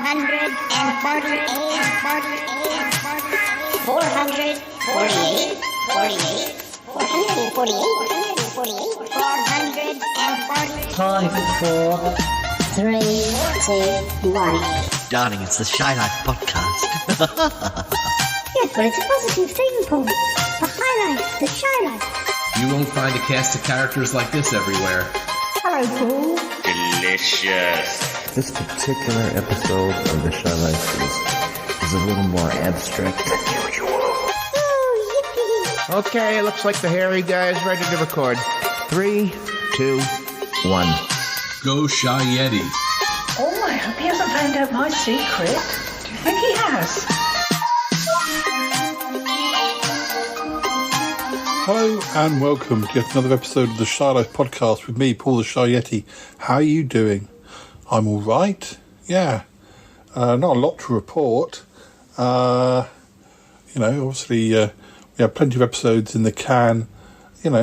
Five, four, three, two, one. Darling, it's the Shy Life podcast. Yes, but it's a positive thing, Paul. The High Life, the Shy Life. You won't find a cast of characters like this everywhere. Hello, Paul. Delicious. This particular episode of the Shy Life is a little more abstract than usual. Oh, yippee. Okay, looks like the hairy guy is ready to record. 3, 2, 1. Go Shy Yeti. Oh, I hope he hasn't found out my secret. Do you think he has? Hello and welcome to yet another episode of the Shy Life podcast with me, Paul the Shy Yeti. How are you doing? I'm all right. Yeah. Not a lot to report. Obviously we have plenty of episodes in the can.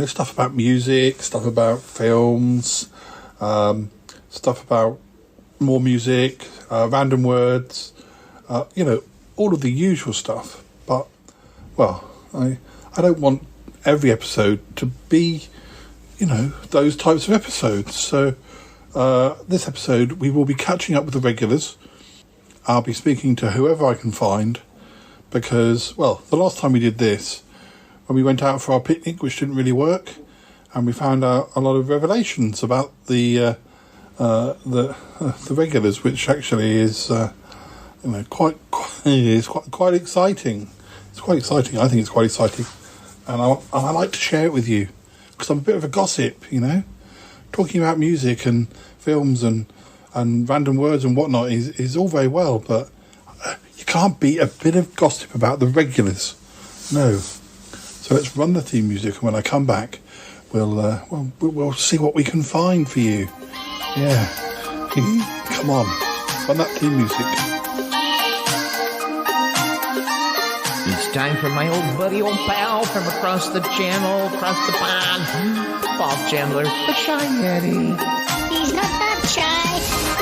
Stuff about music, stuff about films, stuff about more music, random words, all of the usual stuff. But, well, I don't want every episode to be, those types of episodes. So this episode, we will be catching up with the regulars. I'll be speaking to whoever I can find because, well, the last time we did this, when we went out for our picnic, which didn't really work, and we found out a lot of revelations about the regulars, which actually is quite exciting. It's quite exciting. I think it's quite exciting, and I like to share it with you because I'm a bit of a gossip. Talking about music and films and random words and whatnot is all very well, but you can't beat a bit of gossip about the regulars. No. So let's run the theme music, and when I come back, we'll see what we can find for you. Yeah, come on, run that theme music. It's time for my old buddy, old pal from across the channel, across the pond, Bob Chandler, the Shy Yeti. He's not that shy.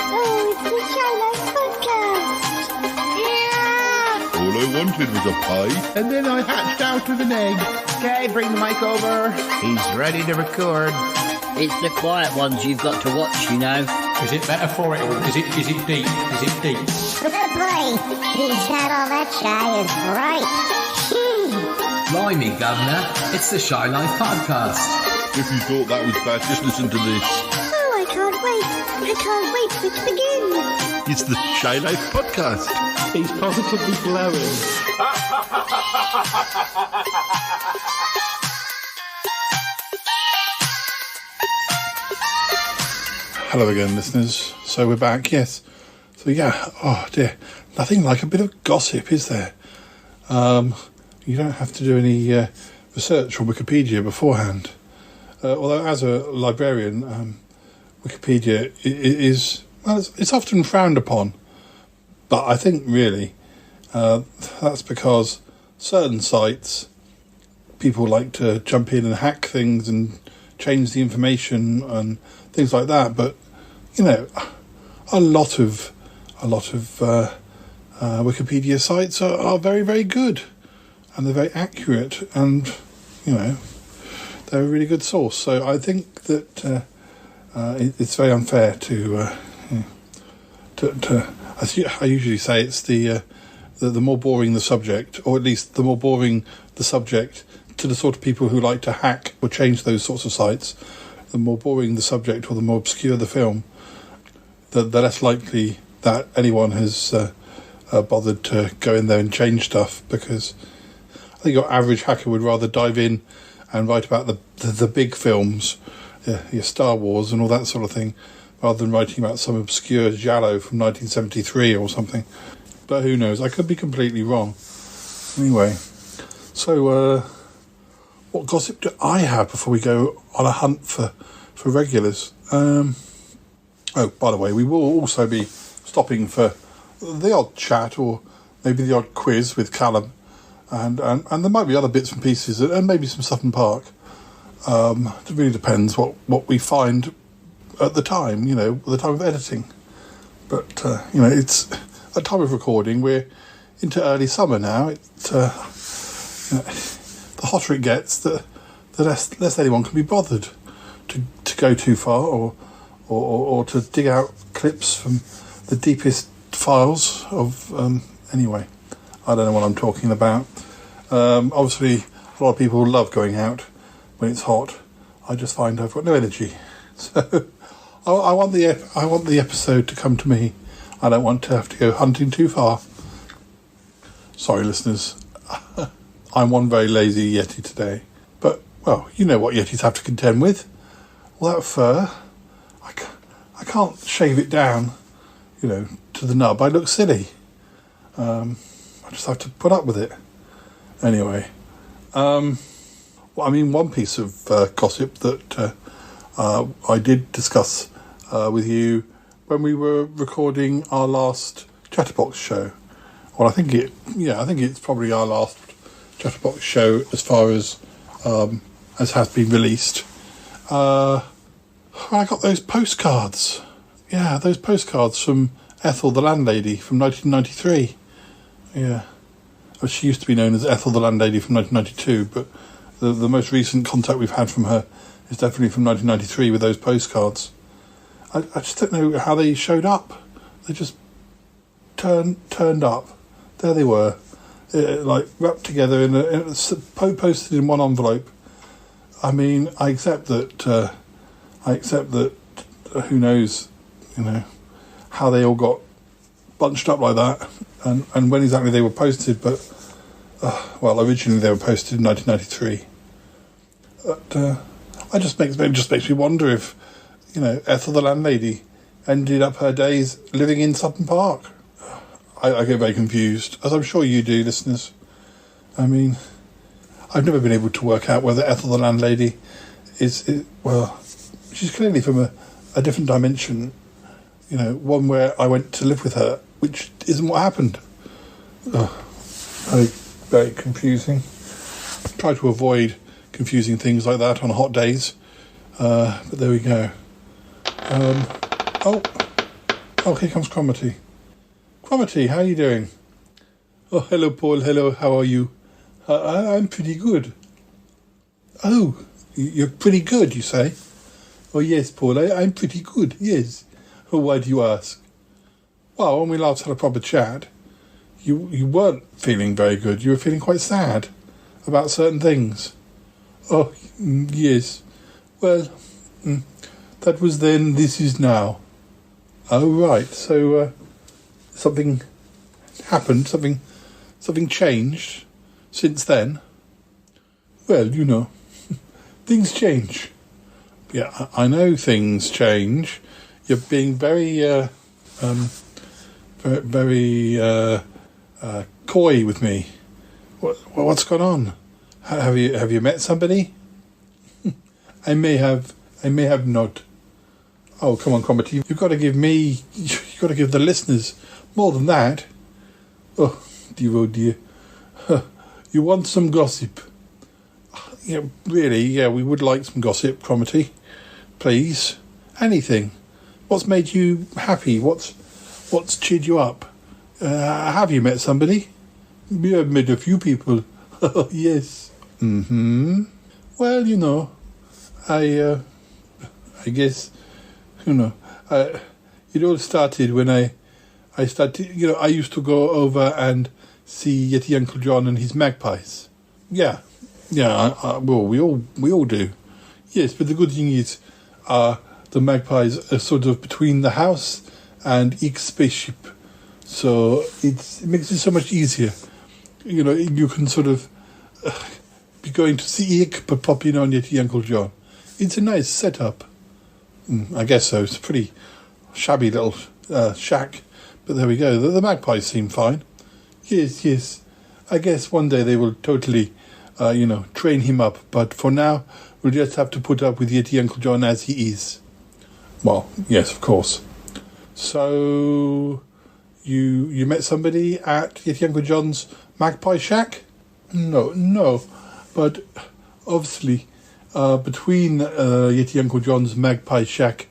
Oh, it's the Shy Life podcast. Yeah. All I wanted was a pie. And then I hatched out with an egg. Okay, bring the mic over. He's ready to record. It's the quiet ones you've got to watch, Is it metaphorical? Is it deep? Is it deep? Good boy. He's not all that shy, is right. Blimey, Governor. It's the Shy Life podcast. If you thought that was bad, just listen to this. Oh, I can't wait. I can't wait for it to begin. It's the Shy Life podcast. He's positively glowing. Hello again, listeners. So we're back, yes. So yeah, oh dear, nothing like a bit of gossip, is there? You don't have to do any research on Wikipedia beforehand. Although as a librarian, Wikipedia is, well, it's often frowned upon. But I think really that's because certain sites, people like to jump in and hack things and change the information and things like that. But a lot of Wikipedia sites are very, very good, and they're very accurate, and they're a really good source. So I think that it's very unfair to I usually say it's the more boring the subject, or at least the more boring the subject to the sort of people who like to hack or change those sorts of sites, the more boring the subject or the more obscure the film, the less likely that anyone has bothered to go in there and change stuff, because I think your average hacker would rather dive in and write about the big films, your Star Wars and all that sort of thing, rather than writing about some obscure giallo from 1973 or something. But who knows? I could be completely wrong. Anyway, so what gossip do I have before we go on a hunt for regulars? Oh, by the way, we will also be stopping for the odd chat or maybe the odd quiz with Callum, and there might be other bits and pieces and maybe some Sutton Park. It really depends what we find at the time, at the time of editing. But it's at time of recording, we're into early summer now. It's, the hotter it gets, the less anyone can be bothered to go too far or to dig out clips from the deepest files of... anyway, I don't know what I'm talking about. Obviously, a lot of people love going out when it's hot. I just find I've got no energy. So I want the episode to come to me. I don't want to have to go hunting too far. Sorry, listeners. I'm one very lazy Yeti today. But, well, you know what Yetis have to contend with. All that fur, I can't shave it down, to the nub. I look silly. I just have to put up with it. Anyway. One piece of gossip that I did discuss with you when we were recording our last Chatterbox show. Well, I think it's probably our last Chatterbox show as far as has been released. I got those postcards. Yeah, those postcards from Ethel the landlady from 1993. Yeah. She used to be known as Ethel the landlady from 1992, but the most recent contact we've had from her is definitely from 1993 with those postcards. I just don't know how they showed up. They just turned up. There they were, wrapped together posted in one envelope. I mean, I accept that. Who knows, how they all got bunched up like that, and when exactly they were posted. But originally they were posted in 1993. But it just makes me wonder if, Ethel the landlady ended up her days living in Sutton Park. I get very confused, as I'm sure you do, listeners. I mean, I've never been able to work out whether Ethel the landlady is she's clearly from a different dimension, one where I went to live with her, which isn't what happened. Very, very confusing. Try to avoid confusing things like that on hot days, but there we go. Here comes Cromitty. Cromitty, how are you doing? Oh, hello, Paul. Hello, how are you? I'm pretty good. Oh, you're pretty good, you say? Oh, yes, Paul, I'm pretty good, yes. Oh, why do you ask? Well, when we last had a proper chat, you weren't feeling very good. You were feeling quite sad about certain things. Oh, yes. Well, that was then, this is now. Oh, right. So, something happened, something changed since then. Well, things change. Yeah, I know things change. You're being very coy with me. What's gone on? Have you met somebody? I may have not. Oh, come on, Cromitty. You've got to give the listeners more than that. Oh dear. You want some gossip? Yeah, really, yeah, we would like some gossip, Cromitty. Please. Anything. What's made you happy? What's cheered you up? Have you met somebody? Yeah, I've met a few people. Yes. Mm-hmm. Well, I guess, it all started when I started, I used to go over and see Yeti Uncle John and his magpies. Yeah, well, we all do. Yes, but the good thing is, the magpies are sort of between the house and each spaceship, so it makes it so much easier. You can sort of be going to see Eek, but pop in on Yeti Uncle John. It's a nice setup. I guess so. It's a pretty shabby little shack, but there we go. The magpies seem fine. Yes. I guess one day they will totally, train him up. But for now, we'll just have to put up with Yeti Uncle John as he is. Well, yes, of course. So, you met somebody at Yeti Uncle John's magpie shack? No. But obviously, between Yeti Uncle John's magpie shack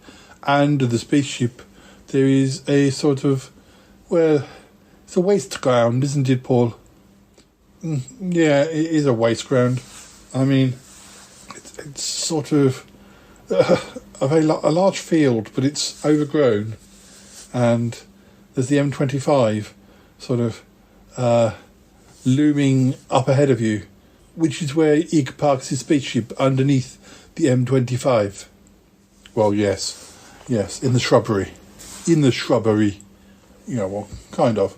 and the spaceship, there is a sort of, It's a waste ground, isn't it, Paul? Yeah, it is a waste ground. I mean, it's sort of a large field, but it's overgrown, and there's the M25 sort of looming up ahead of you, which is where Ig parks his spaceship underneath the M25. Well, yes, in the shrubbery. Yeah, well, kind of.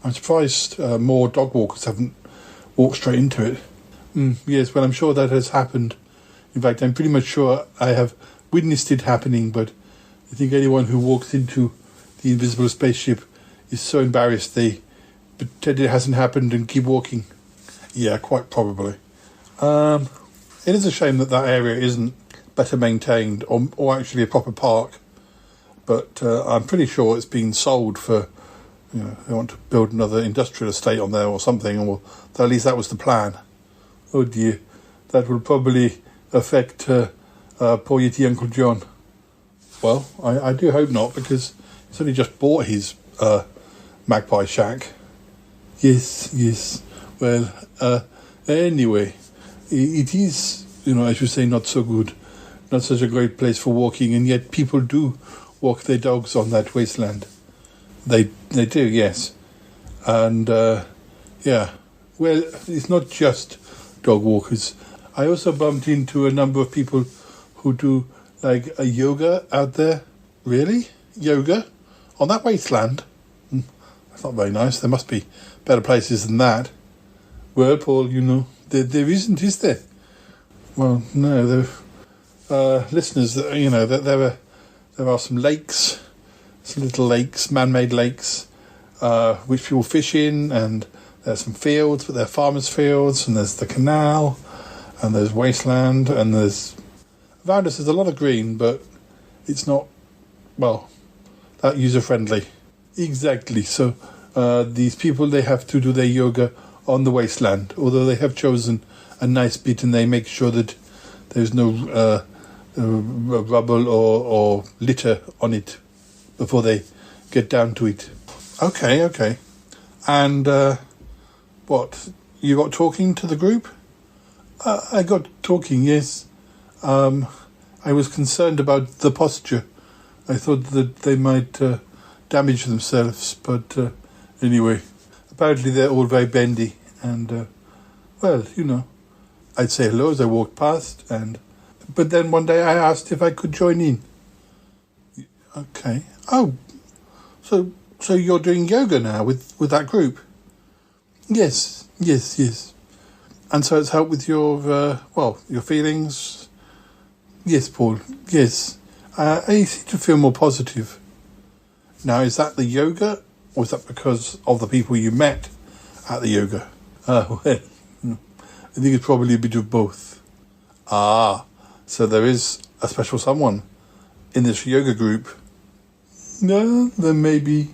I'm surprised more dog walkers haven't walked straight into it. Yes, well, I'm sure that has happened. In fact, I'm pretty much sure I have witnessed it happening, but I think anyone who walks into the invisible spaceship is so embarrassed they pretend it hasn't happened and keep walking. Yeah, quite probably. It is a shame that area isn't better maintained or actually a proper park, but I'm pretty sure it's been sold for, they want to build another industrial estate on there or something, or at least that was the plan. Oh dear, that will probably affect poor Yeti Uncle John. Well, I do hope not, because he's only just bought his magpie shack. Yes. Well, anyway, it is, as you say, not so good. Not such a great place for walking, and yet people do walk their dogs on that wasteland. They do, yes. And, yeah. Well, it's not just dog walkers. I also bumped into a number of people who do, like, a yoga out there. Really? Yoga? On that wasteland? That's not very nice. There must be better places than that. Well, Paul, there isn't, is there? Well, no, listeners, there are some lakes, some little lakes, man-made lakes, which people fish in, and there's some fields, but they're farmers' fields, and there's the canal, and there's wasteland, and around us there's a lot of green, but it's not, well, that user-friendly. Exactly. So these people, they have to do their yoga on the wasteland, although they have chosen a nice bit, and they make sure that there's no rubble or litter on it before they get down to it. Okay. And what? You got talking to the group? I got talking, yes. I was concerned about the posture. I thought that they might damage themselves, but anyway, apparently they're all very bendy, and well, I'd say hello as I walked past, but then one day I asked if I could join in. Okay. Oh, so you're doing yoga now with that group? Yes. And so it's helped with your your feelings? Yes, Paul, yes. I seem to feel more positive. Now, is that the yoga, or is that because of the people you met at the yoga? Well, I think it's probably a bit of both. So there is a special someone in this yoga group. No, then maybe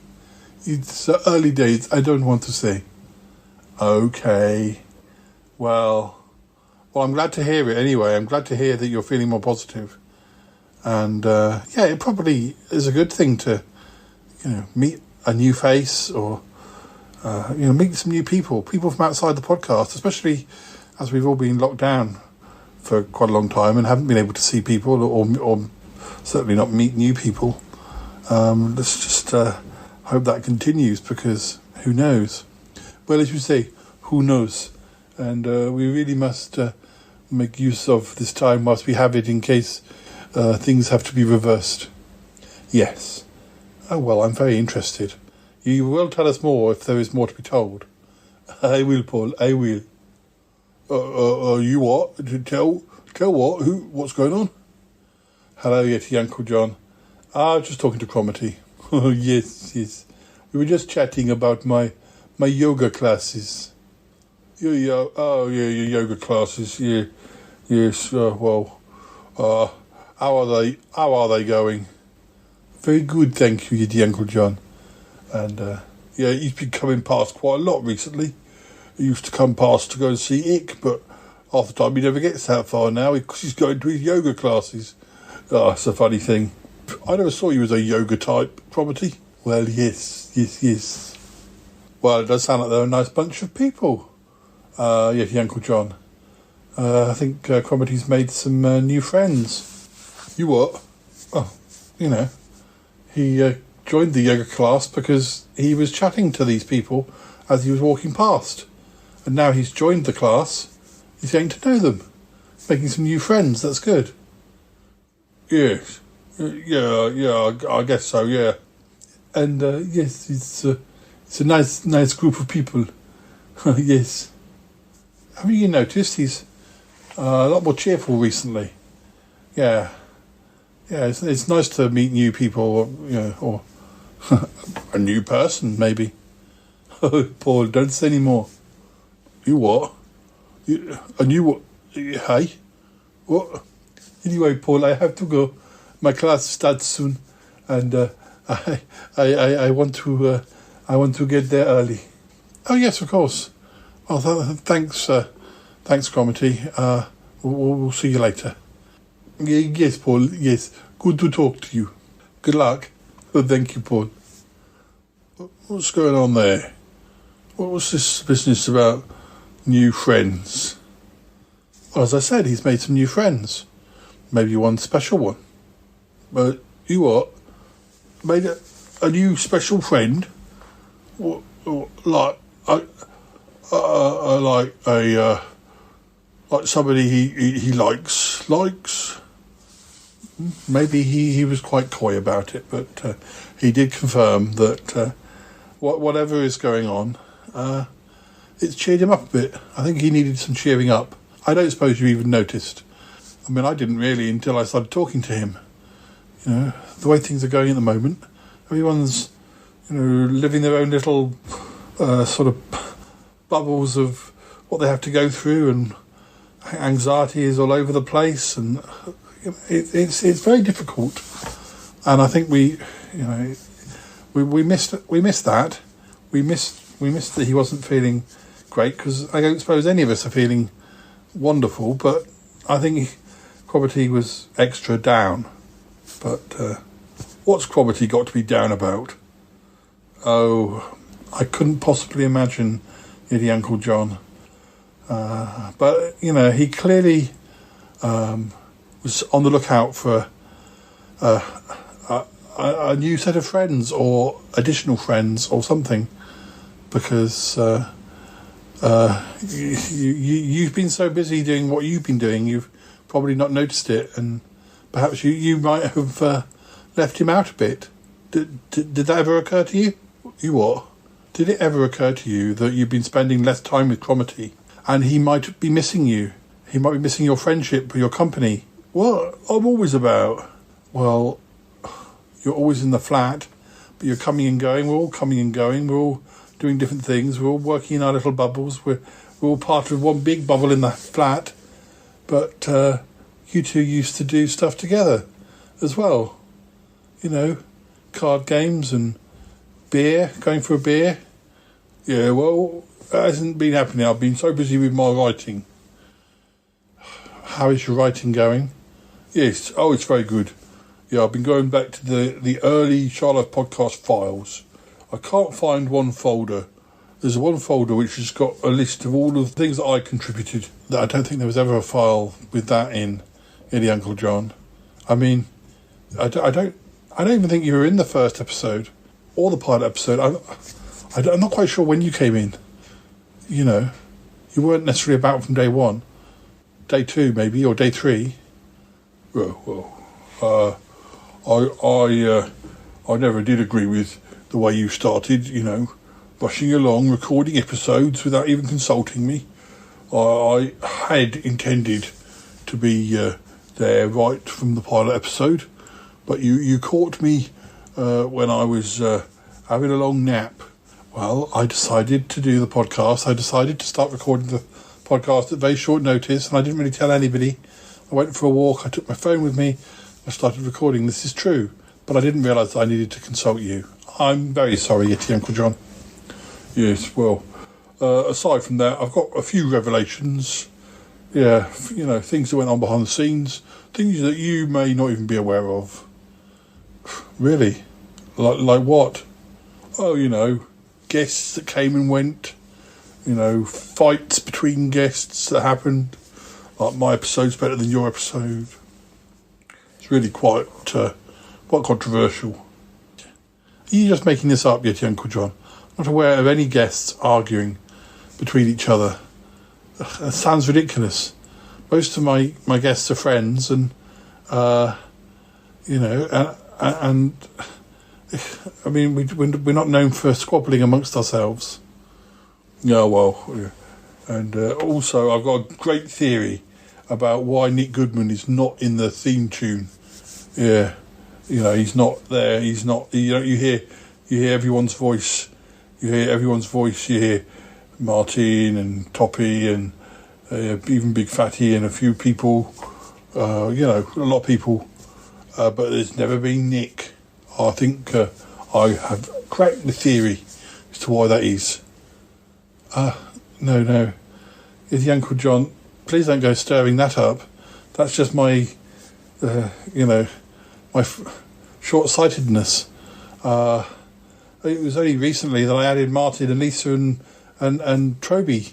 it's early days. I don't want to say. Okay. Well, I'm glad to hear it anyway. I'm glad to hear that you're feeling more positive. And, it probably is a good thing to, meet a new face or, meet some new people from outside the podcast, especially as we've all been locked down for quite a long time and haven't been able to see people or certainly not meet new people. Let's just hope that continues, because who knows? Well, as you say, who knows? And we really must make use of this time whilst we have it, in case things have to be reversed. Yes. Oh, well, I'm very interested. You will tell us more if there is more to be told. I will, Paul, I will. You what? Tell what? Who? What's going on? Hello, Yeti Uncle John. Just talking to Cromitty. Oh, yes. We were just chatting about my yoga classes. Your yoga classes. Yeah. Yes. How are they going? Very good, thank you, Yeti Uncle John. And he's been coming past quite a lot recently. He used to come past to go and see Ick, but half the time he never gets that far now because he's going to his yoga classes. It's a funny thing. I never saw you as a yoga type, Cromitty. Well, yes. Well, it does sound like they're a nice bunch of people. Yeti Uncle John. I think Cromitty's made some new friends. You what? Oh, you know, he joined the yoga class because he was chatting to these people as he was walking past. And now he's joined the class, he's getting to know them, making some new friends. That's good. Yes. Yeah, I guess so, yeah. And, yes, it's a nice group of people. Yes. Haven't you noticed he's a lot more cheerful recently? Yeah. Yeah, it's nice to meet new people, or a new person, maybe. Oh, Paul, don't say any more. You what? A new what? Hey? What? Anyway, Paul, I have to go. My class starts soon, and I want to get there early. Oh yes, of course. Well, thanks, Cromitty. We'll see you later. Yes, Paul. Yes, good to talk to you. Good luck. Oh, thank you, Paul. What's going on there? What was this business about new friends? Well, as I said, he's made some new friends. Maybe one special one. But you what? Made a new special friend? What, like somebody he likes? Maybe he was quite coy about it, but he did confirm that whatever is going on, it's cheered him up a bit. I think he needed some cheering up. I don't suppose you even noticed. I mean, I didn't really until I started talking to him. You know, the way things are going at the moment, everyone's, living their own little sort of bubbles of what they have to go through, and anxiety is all over the place, and it's very difficult. And I think we missed that. We missed that he wasn't feeling great, because I don't suppose any of us are feeling wonderful, but I think Cromitty was extra down. But what's Cromitty got to be down about? Oh, I couldn't possibly imagine Yeti Uncle John. But, he clearly was on the lookout for a new set of friends, or additional friends, or something, because you've been so busy doing what you've been doing, you've probably not noticed it, and perhaps you might have left him out a bit. Did that ever occur to you? You what? Did it ever occur to you that you've been spending less time with Cromitty, and he might be missing you? He might be missing your friendship, your company. What I'm always about? Well, you're always in the flat, but you're coming and going. We're all coming and going. We're all doing different things. We're all working in our little bubbles. We're all part of one big bubble in the flat. But you two used to do stuff together as well. Card games and beer, going for a beer. Yeah, well, that hasn't been happening. I've been so busy with my writing. How is your writing going? Yes, it's very good. Yeah, I've been going back to the early Shy Life podcast files. I can't find one folder. There's one folder which has got a list of all of the things that I contributed. That I don't think there was ever a file with that in the Uncle John. I mean, I don't even think you were in the first episode or the pilot episode. I'm not quite sure when you came in. You weren't necessarily about from day one. Day 2 maybe, or day 3. I never did agree with the way you started, rushing along, recording episodes without even consulting me. I had intended to be there right from the pilot episode, but you caught me when I was having a long nap. Well, I decided to do the podcast. I decided to start recording the podcast at very short notice, and I didn't really tell anybody. I went for a walk, I took my phone with me, I started recording. This is true, but I didn't realise I needed to consult you. I'm very sorry, Yeti Uncle John. Yes, well, aside from that, I've got a few revelations. Yeah, things that went on behind the scenes, things that you may not even be aware of. Really? Like what? Oh, guests that came and went, fights between guests that happened, like my episode's better than your episode. It's really quite controversial. Are you just making this up, Yeti Uncle John? I'm not aware of any guests arguing between each other. That sounds ridiculous. Most of my guests are friends, and I mean, we're not known for squabbling amongst ourselves. Yeah, well, yeah. And also, I've got a great theory about why Nick Goodman is not in the theme tune. Yeah, he's not there. He's not. You hear everyone's voice. You hear Martin and Toppy and even Big Fatty and a few people. A lot of people. But there's never been Nick. I think I have cracked the theory as to why that is. No. Yeti Uncle John, please don't go stirring that up. That's just my, my short-sightedness. It was only recently that I added Martin and Lisa and Troby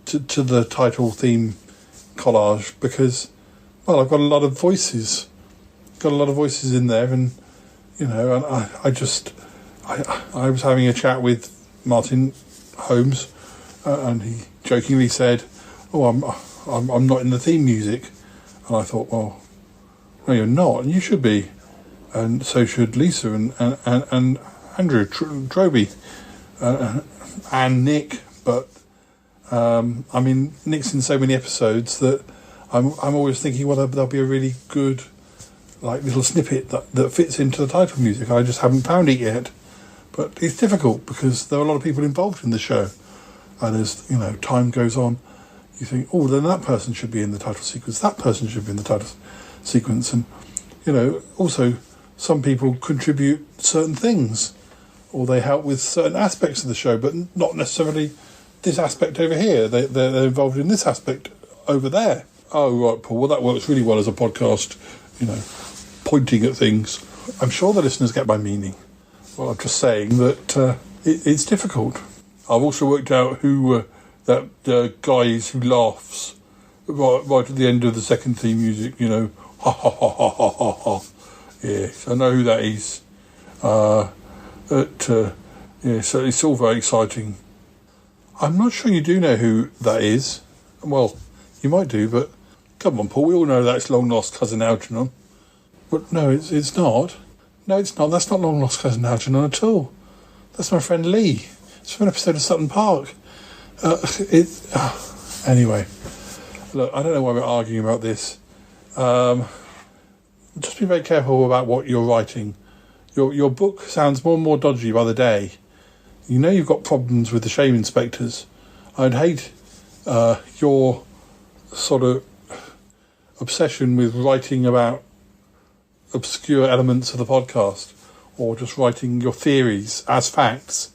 to the title theme collage because, well, I've got a lot of voices. Got a lot of voices in there, and and I was having a chat with Martin Holmes, and he jokingly said, "Oh, I'm not in the theme music," and I thought, well, no, you're not, and you should be, and so should Lisa and Andrew Troby and Nick, but I mean, Nick's in so many episodes that I'm always thinking, well, there'll be a really good little snippet that fits into the title music. I just haven't found it yet, but it's difficult because there are a lot of people involved in the show, and as time goes on, you think, oh, then that person should be in the title sequence, that person should be in the title sequence, and also some people contribute certain things, or they help with certain aspects of the show, but not necessarily this aspect over here. They're involved in this aspect over there. Oh, right, Paul. Well, that works really well as a podcast, pointing at things. I'm sure the listeners get my meaning. Well, I'm just saying that it's difficult. I've also worked out who that guy is who laughs right at the end of the second theme music, ha ha ha ha ha ha ha. Yes, I know who that is. So it's all very exciting. I'm not sure you do know who that is. Well, you might do, but come on, Paul, we all know that's long-lost cousin Algernon. But no, it's not. No, it's not. That's not long-lost cousin Algernon at all. That's my friend Lee. It's from an episode of Sutton Park. Anyway, look, I don't know why we're arguing about this. Just be very careful about what you're writing. Your book sounds more and more dodgy by the day. You've got problems with the shame inspectors. I'd hate your sort of obsession with writing about obscure elements of the podcast, or just writing your theories as facts.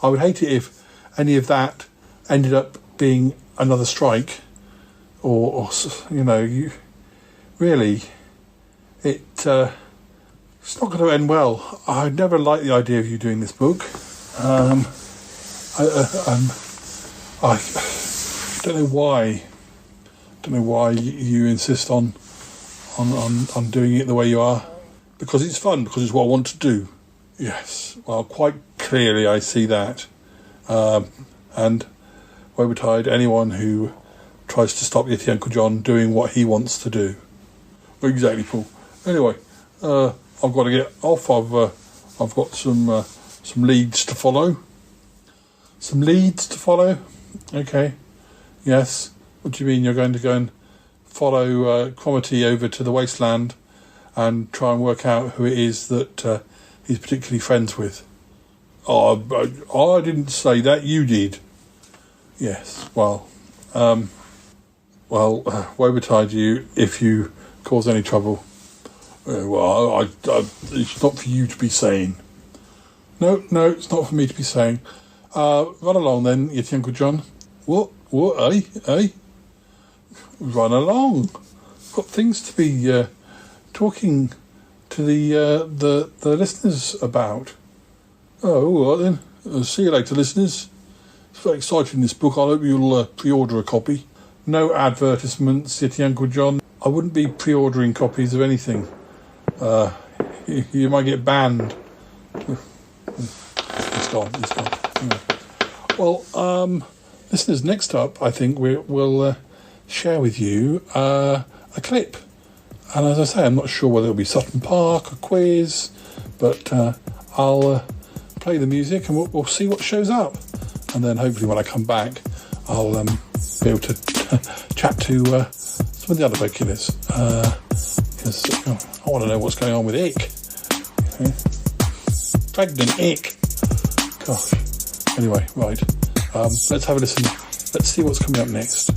I would hate it if any of that ended up being another strike, or you really, it's not going to end well. I never liked the idea of you doing this book. I don't know why. You insist on doing it the way you are. Because it's fun. Because it's what I want to do. Yes. Well, quite clearly I see that. And woe betide anyone who tries to stop Yeti Uncle John doing what he wants to do. Exactly, Paul. Anyway, I've got to get off. I've got some leads to follow. Some leads to follow? Okay. Yes. What do you mean you're going to go and follow Cromitty over to the wasteland and try and work out who it is that he's particularly friends with? Oh, I didn't say that. You did. Yes. Well, woe betide you if you cause any trouble. Well, it's not for you to be saying. No, it's not for me to be saying. Run along then, Yeti Uncle John. What, eh? Run along. Got things to be talking to the listeners about. Oh, all right then. See you later, listeners. It's very exciting, this book. I hope you'll pre-order a copy. No advertisements, Yeti Uncle John. I wouldn't be pre-ordering copies of anything. You might get banned. It's gone. Anyway. Well, listeners, next up, I think we'll share with you a clip. And as I say, I'm not sure whether it'll be Sutton Park, a quiz, but I'll play the music and we'll see what shows up. And then hopefully when I come back, I'll be able to chat to some of the other regulars. Because I want to know what's going on with Ick. Okay. Pregnant Ick. Gosh. Anyway, right. Let's have a listen. Let's see what's coming up next.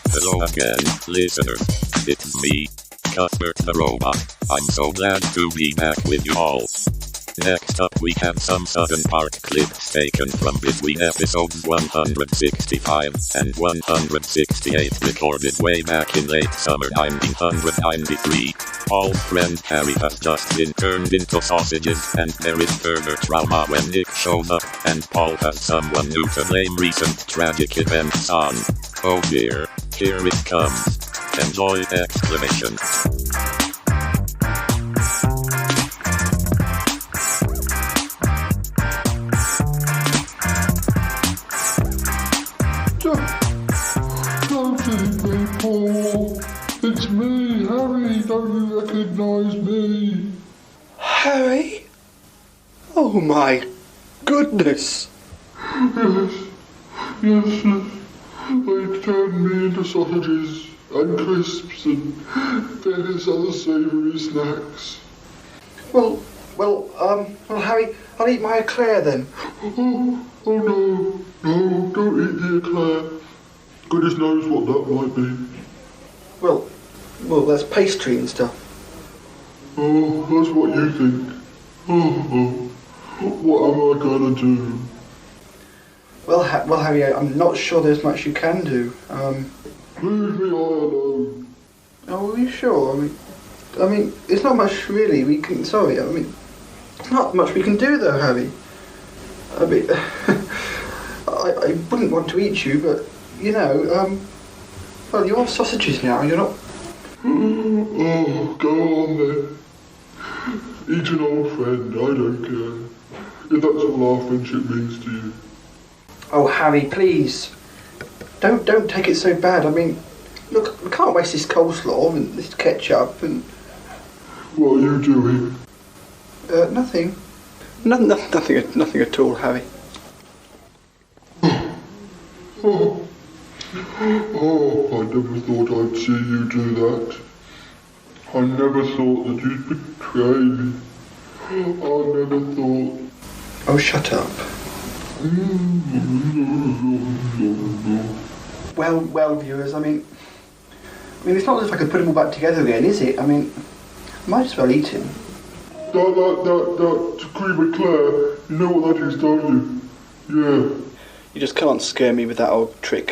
Hello again, listeners. It's me, Cuthbert the Robot. I'm so glad to be back with you all. Next up we have some Sutton Park clips taken from between episodes 165 and 168 recorded way back in late summer 1993. Paul's friend Harry has just been turned into sausages and there is further trauma when Nick shows up and Paul has someone new to blame recent tragic events on. Oh dear, here it comes. Enjoy! Exclamation. Don't leave me, Paul. It's me, Harry. Don't you recognise me? Harry? Oh my goodness. Yes. They turned me into sausages and crisps and various other savoury snacks. Well, Harry, I'll eat my eclair then. Oh no, don't eat the eclair. Goodness knows what that might be. Well, there's pastry and stuff. Oh, that's what you think. Oh, what am I gonna do? Well, Harry, I'm not sure there's much you can do. Leave me alone. Oh, are you sure? I mean, it's not much really we can. Sorry, it's not much we can do though, Harry. I wouldn't want to eat you, but well, you're sausages now. You're not. Oh, go on then. Eat an old friend. I don't care. If that's all our friendship means to you. Oh, Harry, please. Don't take it so bad. Look, we can't waste this coleslaw and this ketchup and... What are you doing? Nothing. Nothing at all, Harry. Oh, I never thought I'd see you do that. I never thought that you'd betray me. I never thought... Oh, shut up. Well, viewers, it's not as if I could put them all back together again, is it? Might as well eat him. That cream eclair, you know what that is, don't you? Yeah. You just can't scare me with that old trick.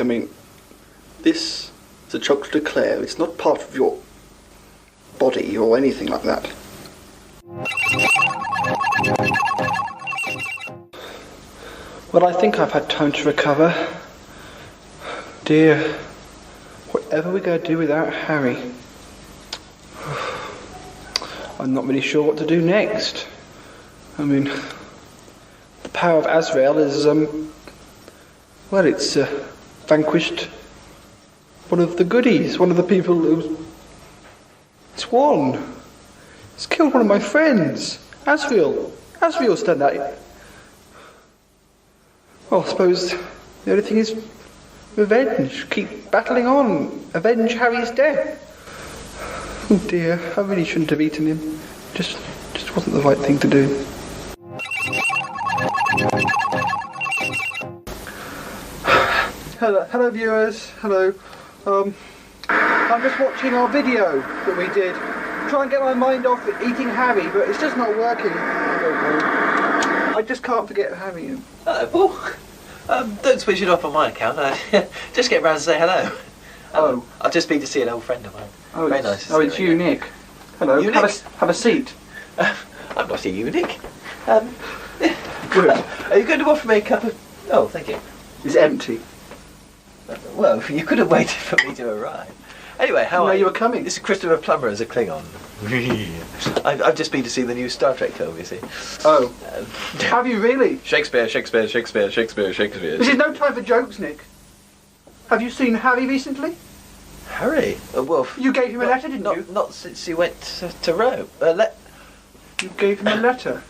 This is a chocolate eclair. It's not part of your body or anything like that. Well, I think I've had time to recover. Dear, whatever we're going to do without Harry, I'm not really sure what to do next. The power of Azrael is, it's vanquished one of the goodies, one of the people who's... It's won. It's killed one of my friends. Azrael's done that. Well, I suppose the only thing is revenge. Keep battling on. Avenge Harry's death. Oh dear, I really shouldn't have eaten him. Just wasn't the right thing to do. Hello viewers. Hello. I'm just watching our video that we did. Try and get my mind off eating Harry, but it's just not working. I don't know. I just can't forget Harry. Don't switch it off on my account. Just get round to say hello. I've just been to see an old friend of mine. Very nice. Oh, it's you, Nick. Hello. Eunuch? Have a seat. I'm not a eunuch. Good. Are you going to offer me a cup of... Oh, thank you. It's empty. Well, you could have waited for me to arrive. Anyway, how are you were coming. This is Christopher Plummer as a Klingon. I've just been to see the new Star Trek film, you see. Oh. Have you really? Shakespeare, Shakespeare, Shakespeare, Shakespeare, Shakespeare. This is no time for jokes, Nick. Have you seen Harry recently? Harry? Well... You gave him a letter, didn't you? Not since he went to Rome. You gave him a letter?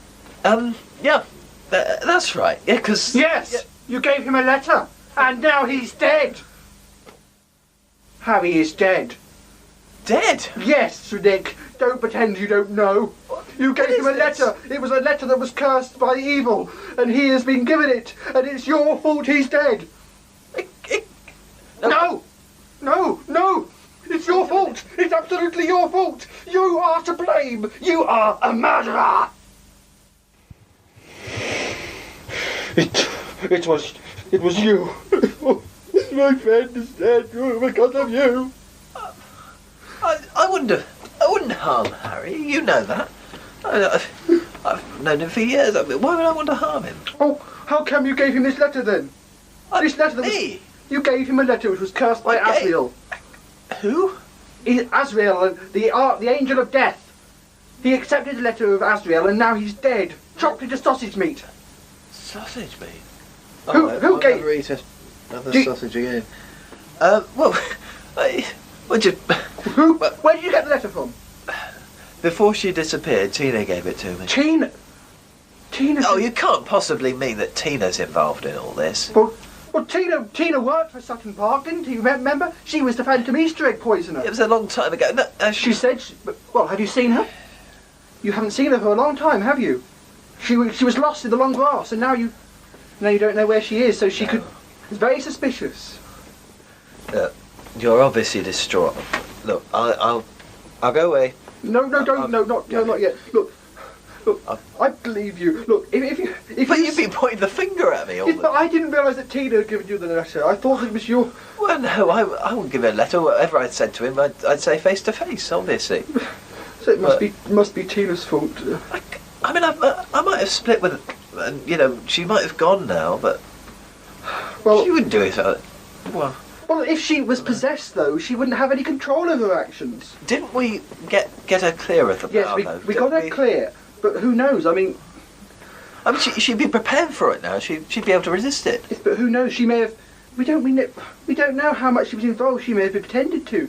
Yeah. That's right. Yeah, because... Yes! Yeah. You gave him a letter. And now he's dead. Harry is dead. Dead? Yes, Nick. Don't pretend you don't know. You gave him a letter. It was a letter that was cursed by evil. And he has been given it. And it's your fault he's dead. No! No! No! It's your fault! It's absolutely your fault! You are to blame! You are a murderer! It was you. My friend is dead because of you. I wouldn't harm Harry. You know that. I've known him for years. I mean, why would I want to harm him? Oh, how come you gave him this letter then? This letter that was... You gave him a letter which was cursed by Azrael. Who? Azrael, the angel of death. He accepted the letter of Azrael and now he's dead. Chopped into sausage meat. Sausage meat? Who gave... Never eat another sausage again. Well, where did you get the letter from? Before she disappeared, Tina gave it to me. Tina? Oh, you can't possibly mean that Tina's involved in all this. Well, Tina worked for Sutton Park, didn't he? Remember? She was the Phantom Easter egg poisoner. It was a long time ago. No, she said... Well, have you seen her? You haven't seen her for a long time, have you? She was lost in the long grass, and now you don't know where she is, so she could... It's very suspicious. You're obviously distraught. Look, I'll go away. No, not yet. Look, I believe you. Look, But you've been pointing the finger at me all But I didn't realise that Tina had given you the letter. I thought it was your... Well, no, I wouldn't give him a letter. Whatever I'd said to him, I'd say face to face, obviously. So it must be Tina's fault. I mean, I might have split with her, and, you know, she might have gone now, but... Well... She wouldn't do it. Well, if she was possessed, though, she wouldn't have any control over her actions. Didn't we get her clear of the power, though? We got her clear, but who knows? I mean, she'd be prepared for it now. She'd be able to resist it. Yes, but who knows? She may have... We don't know how much she was involved. She may have pretended to.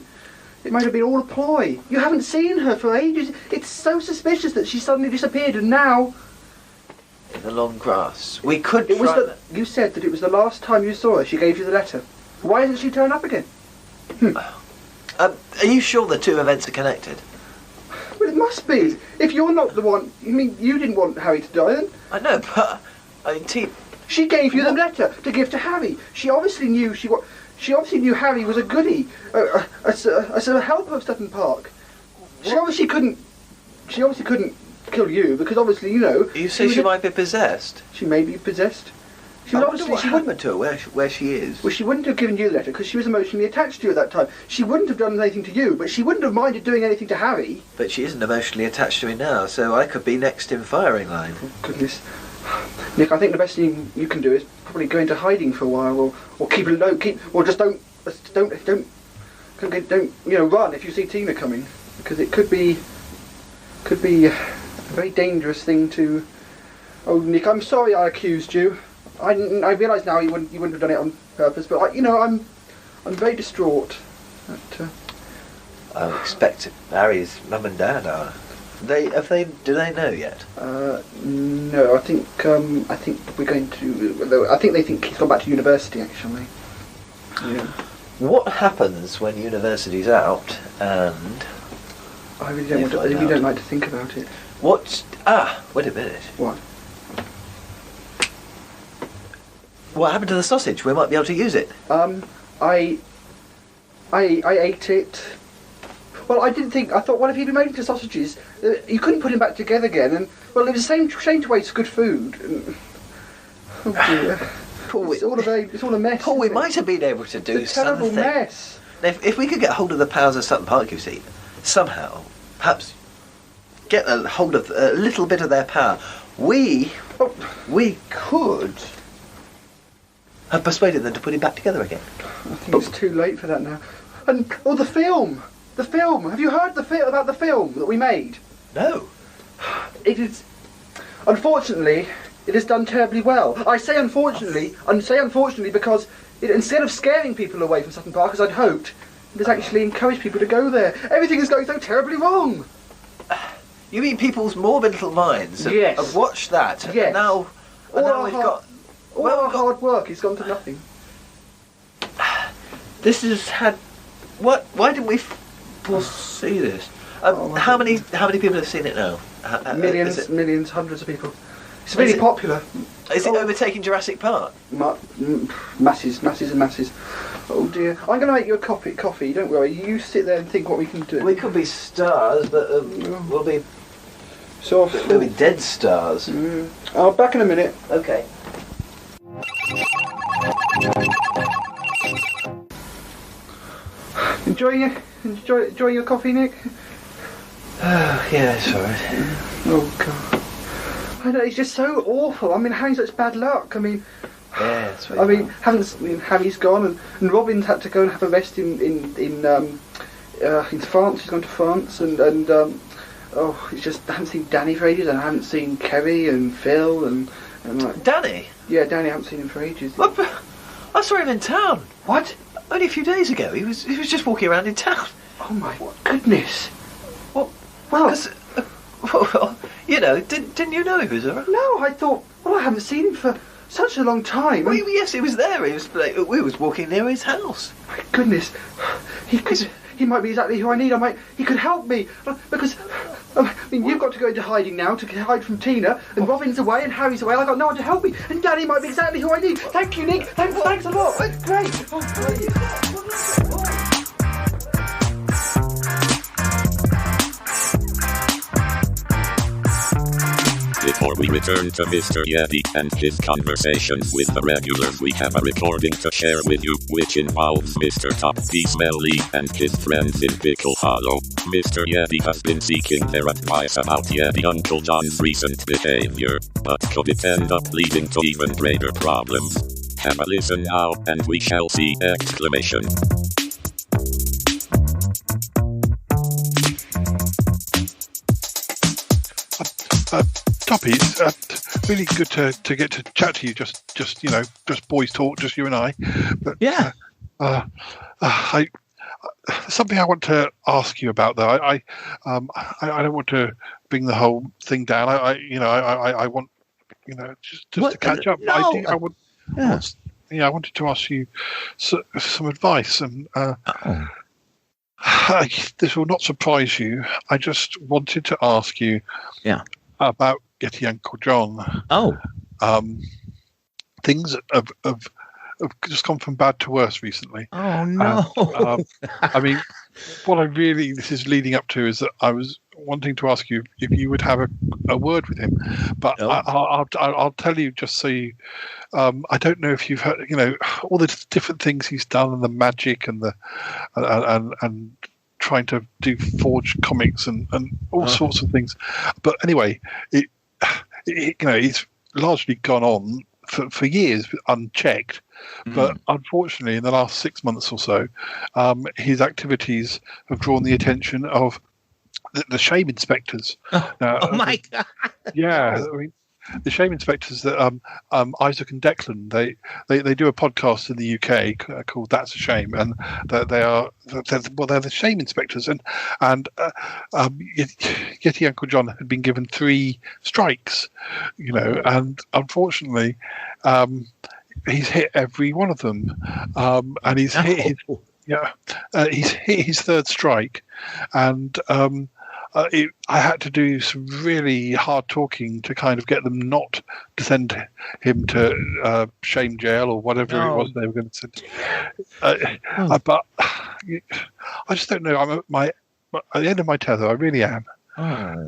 It might have been all a ploy. You haven't seen her for ages. It's so suspicious that she suddenly disappeared, and now... In the long grass. We could You said that it was the last time you saw her. She gave you the letter. Why hasn't she turned up again? Are you sure the two events are connected? Well, it must be. If you're not the one... I mean, you didn't want Harry to die, then? I know, but... I mean, She gave you the letter to give to Harry. She obviously knew Harry was a goodie, a helper of Sutton Park. She obviously couldn't kill you because obviously you know. You say she might be possessed. She may be possessed. She happened to her where she is. Well, she wouldn't have given you the letter because she was emotionally attached to you at that time. She wouldn't have done anything to you, but she wouldn't have minded doing anything to Harry. But she isn't emotionally attached to me now, so I could be next in firing line. Oh, goodness. Nick, I think the best thing you can do is probably go into hiding for a while, or keep it low, or just don't run if you see Tina coming, because it could be a very dangerous thing to. Oh, Nick, I'm sorry I accused you. I realise now you wouldn't have done it on purpose, but I'm very distraught. I expect Harry's mum and dad are. Do they know yet? No, I think we're going to. I think they think he's gone back to university. Actually. Yeah. What happens when university's out and? I really don't like to think about it. Wait a minute. What? What happened to the sausage? We might be able to use it. I ate it. Well, I thought, what if he'd been made into sausages? You couldn't put him back together again, and, well, it was the shame to waste good food. Oh dear. Paul, it's all a mess. Paul, we might have been able to do it's a terrible something. Mess. If we could get hold of the powers of Sutton Park, you see, somehow, perhaps get a hold of a little bit of their power, we could have persuaded them to put him back together again. I think it's too late for that now. And the film. The film. Have you heard about the film that we made? No. It is. Unfortunately, it has done terribly well. I say unfortunately because instead of scaring people away from Sutton Park, as I'd hoped, it has actually encouraged people to go there. Everything is going so terribly wrong. You mean people's morbid little minds have watched that? Yes. And now we've got... All our hard work has gone to nothing. This has had... Why didn't we foresee this? How many people have seen it now? Millions, hundreds of people. It's really popular. Is it overtaking Jurassic Park? Masses and masses. Oh dear. I'm going to make you a coffee, don't worry. You sit there and think what we can do. We could be stars, but we'll be... We'll be dead stars. I'll be back in a minute. Okay. Enjoying your coffee, Nick? Yeah, it's alright. Oh God. I know, it's just so awful. I mean, having such bad luck. I mean, yeah, it's Harry's gone, and Robin's had to go and have a rest in France. He's gone to France, and it's just I haven't seen Danny for ages, and I haven't seen Kerry and Phil and like Danny. Yeah, Danny. I haven't seen him for ages. I saw him in town. What? Only a few days ago. He was just walking around in town. Oh my goodness. Well, you know, didn't you know he was around? No, I thought. Well, I haven't seen him for such a long time. Well, yes, he was there. He was. We was walking near his house. My goodness, he might be exactly who I need. He could help me because. I mean, you've got to go into hiding now to hide from Tina, and Robin's away, and Harry's away. I've got no one to help me, and Danny might be exactly who I need. Thank you, Nick. Thanks a lot. Great. Oh, great. Before we return to Mr. Yeti and his conversations with the regulars, we have a recording to share with you, which involves Mr. Topsy Smelly and his friends in Pickle Hollow. Mr. Yeti has been seeking their advice about Yeti Uncle John's recent behavior, but could it end up leading to even greater problems? Have a listen now, and we shall see! Exclamation. Toppy, it's really good to get to chat to you. Just you know, just boys talk, just you and I. But yeah, something I want to ask you about, though. I don't want to bring the whole thing down. I want, just to catch up. No. I wanted to ask you some advice, and this will not surprise you. I just wanted to ask you, about Yeti Uncle John. Oh, things have just gone from bad to worse recently. Oh no! I mean, this is leading up to is that I was wanting to ask you if you would have a word with him, but I'll tell you just so you. I don't know if you've heard, all the different things he's done and the magic and the and trying to do forged comics and all sorts of things, but anyway, it's largely gone on for years unchecked. But unfortunately, in the last 6 months or so, his activities have drawn the attention of the shame inspectors. Oh my God! Yeah, I mean, the shame inspectors that Isaac and Declan they do a podcast in the UK called That's a Shame, and they're the shame inspectors, and Yeti Uncle John had been given 3 strikes, and unfortunately he's hit every one of them, and he's hit his 3rd strike, and I had to do some really hard talking to kind of get them not to send him to shame jail or whatever it was they were going to send. But I just don't know. I'm at the end of my tether. I really am. Oh,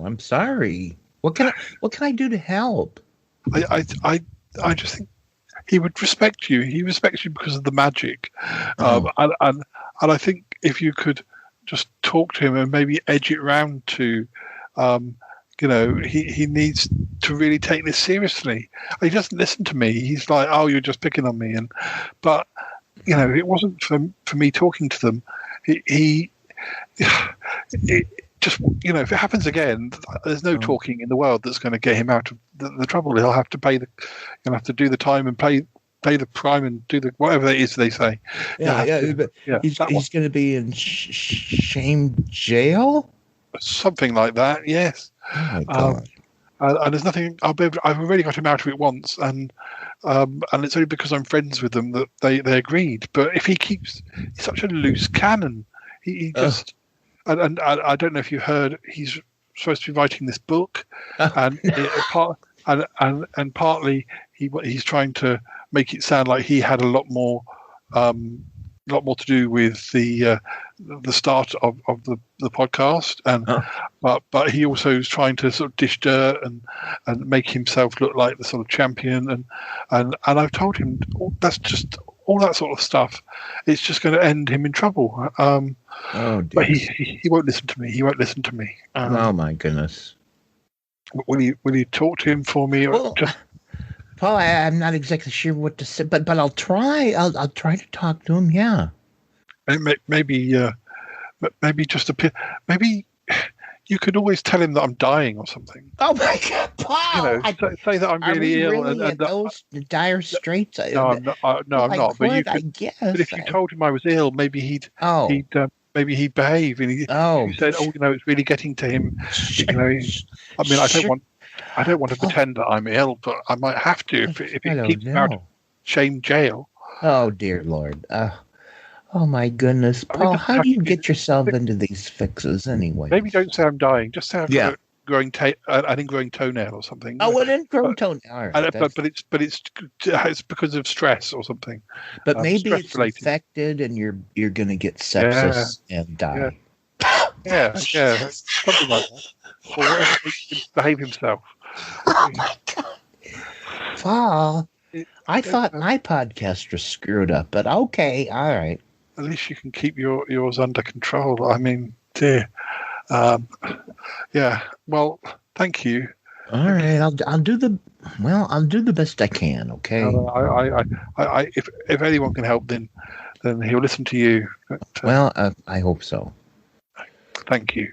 I'm sorry. What can I do to help? I just think he would respect you. He respects you because of the magic, and I think if you could just talk to him and maybe edge it round to he needs to really take this seriously. He doesn't listen to me. He's like, oh, you're just picking on me. But it wasn't for me talking to them. He just, if it happens again, there's no talking in the world that's going to get him out of the trouble. He'll have to he'll have to do the time and pay the prime and do the whatever it is they say. But he's going to be in shame jail, something like that. Yes. Oh my God. And there's nothing. I've already got him out of it once, and it's only because I'm friends with them that they agreed. But if he's such a loose cannon, he just. And I don't know if you heard, he's supposed to be writing this book, and partly he's trying to make it sound like he had a lot more to do with the start of the podcast, but he also is trying to sort of dish dirt and make himself look like the sort of champion, and I've told him that's just all that sort of stuff. It's just going to end him in trouble. But he won't listen to me. He won't listen to me. Oh my goodness! Will you talk to him for me? Or Paul, I'm not exactly sure what to say, but I'll try. I'll try to talk to him. Yeah. Maybe just maybe you could always tell him that I'm dying or something. Oh my God, Paul! Say that I'm really ill. Really and those dire straits? No, I'm not. But I guess. But if you told him I was ill, maybe he'd behave. And he said, it's really getting to him. I mean, I don't want to pretend that I'm ill, but I might have to if it keeps me out of shame jail. Oh dear Lord. Oh my goodness, Paul! How do you get yourself into these fixes anyway? Maybe don't say I'm dying. Just say I've got an ingrowing toenail or something. Oh, an ingrown toenail. Right, but it's because of stress or something. But maybe it's infected, and you're going to get sepsis and die. Yeah, something like that. Or whatever makes him behave himself. Oh my God, Paul! I thought my podcast was screwed up, but okay, all right. At least you can keep yours under control. I mean, dear. Well, thank you. All right, I'll do the best I can. Okay. If anyone can help, then he'll listen to you. But, I hope so. Thank you.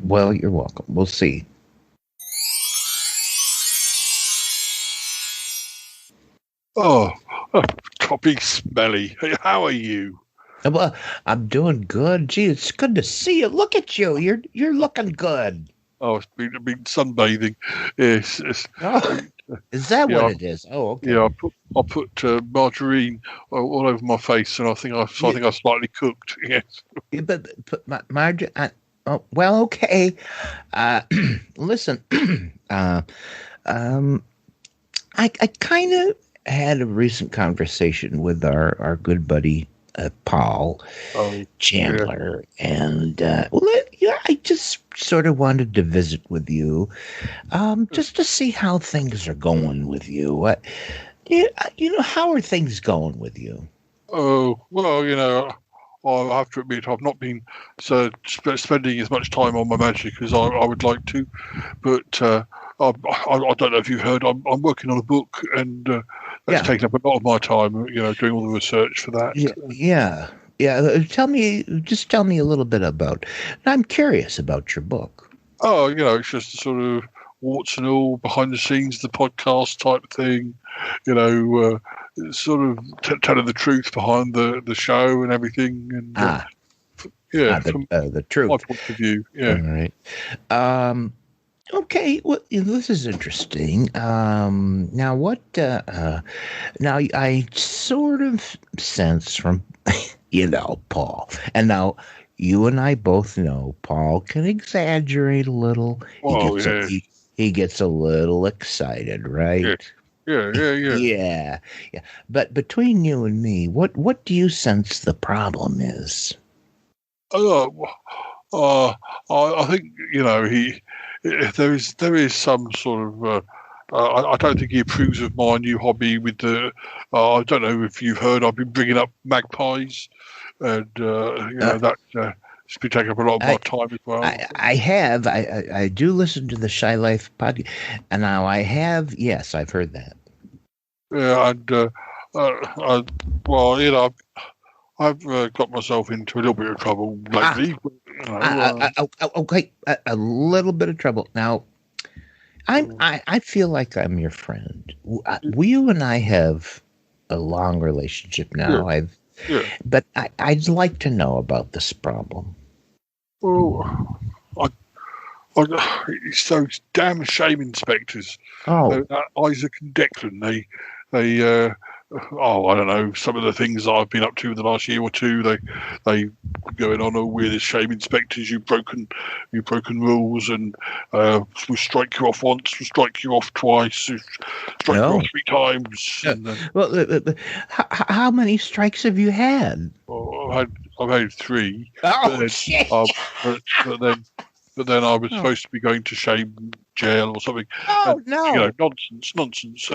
Well, you're welcome. We'll see. Oh, Toppy Smelly. Hey, how are you? Well, I'm doing good. Gee, it's good to see you. Look at you. You're looking good. Oh, it's been sunbathing. Yes. Oh, is that what it is? Oh, okay. Yeah, I put margarine all over my face, and I think I slightly cooked. Yes. Yeah, but margarine. Well, okay. Listen. I kind of had a recent conversation with our good buddy Paul Chandler, and I just sort of wanted to visit with you, just to see how things are going with you. How are things going with you? Oh, well, I have to admit I've not been spending as much time on my magic as I would like to, but I don't know if you've heard, I'm working on a book, and that's taken up a lot of my time, doing all the research for that. Yeah. Tell me a little bit about. I'm curious about your book. Oh, it's just sort of warts and all, behind the scenes, the podcast type thing. Sort of telling the truth behind the show and everything. And the truth. My point of view. Yeah. All right. Okay, well, this is interesting. Now, what? Now, I sort of sense from, Paul, and now you and I both know Paul can exaggerate a little. He gets a little excited, right? Yeah. Yeah. But between you and me, what do you sense the problem is? I think there is some sort of. I don't think he approves of my new hobby with the. I don't know if you've heard. I've been bringing up magpies, and that It's been taking up a lot of my time as well. I have. I do listen to the Shy Life podcast, and now I have. Yes, I've heard that. Yeah, and well, you know, I've got myself into a little bit of trouble lately. Okay, a little bit of trouble. Now, I feel like I'm your friend. You and I have a long relationship now. But I'd like to know about this problem. Well, it's those damn shame inspectors. Isaac and Declan. They I don't know, some of the things I've been up to in the last year or two. They going on, we're the shame inspectors. You've broken rules, and we'll strike you off once, we'll strike you off twice, we'll strike you off 3 times. And then, well, how many strikes have you had? I've had 3. Oh, shit! But then I was supposed to be going to shame jail or something. Oh, no. You know, nonsense.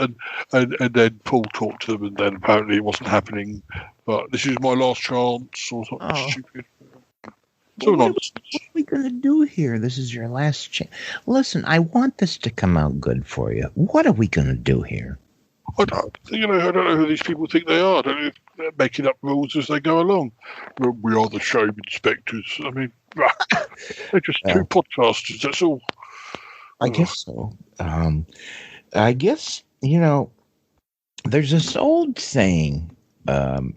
And then Paul talked to them, and then apparently it wasn't happening. But this is my last chance or something stupid. So nonsense. What are we going to do here? This is your last chance. Listen, I want this to come out good for you. What are we going to do here? I don't know who these people think they are. I don't know if they're making up rules as they go along. We are the shame inspectors. I mean, they're just 2 podcasters, that's all. I guess so. I guess, you know, there's this old saying, Uncle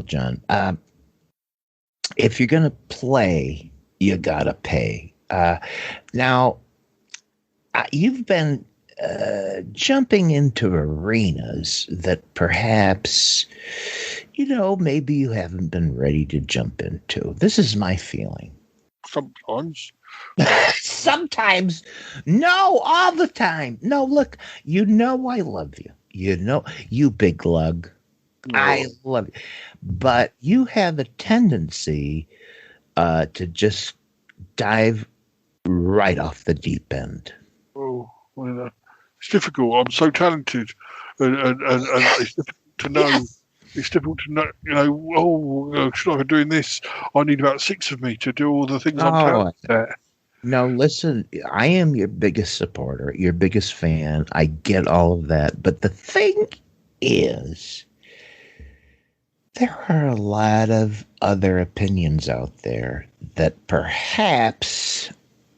John, if you're going to play, you got to pay. Now, you've been jumping into arenas that perhaps, you know, maybe you haven't been ready to jump into. This is my feeling. Sometimes. Sometimes. No, all the time. No, look, you know I love you. You know, you big lug. No. I love you. But you have a tendency to just dive right off the deep end. Oh, well, it's difficult. I'm so talented, and it's difficult to know. Yes. It's difficult to know. You know, should I be doing this? I need about 6 of me to do all the things I'm talented at. No, listen. I am your biggest supporter, your biggest fan. I get all of that, but the thing is, there are a lot of other opinions out there that perhaps,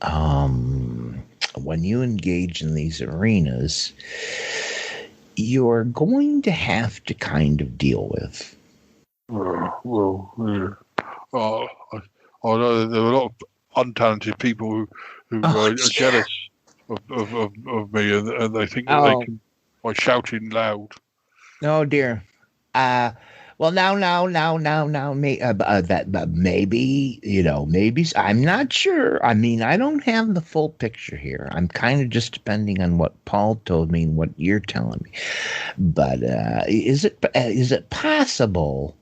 when you engage in these arenas, you're going to have to kind of deal with. Well, yeah. I know there are a lot of untalented people who are jealous of me, and they think that they can by shouting loud. No, dear. Well, now, maybe, you know, maybe, I'm not sure. I mean, I don't have the full picture here. I'm kind of just depending on what Paul told me and what you're telling me. But is it possible?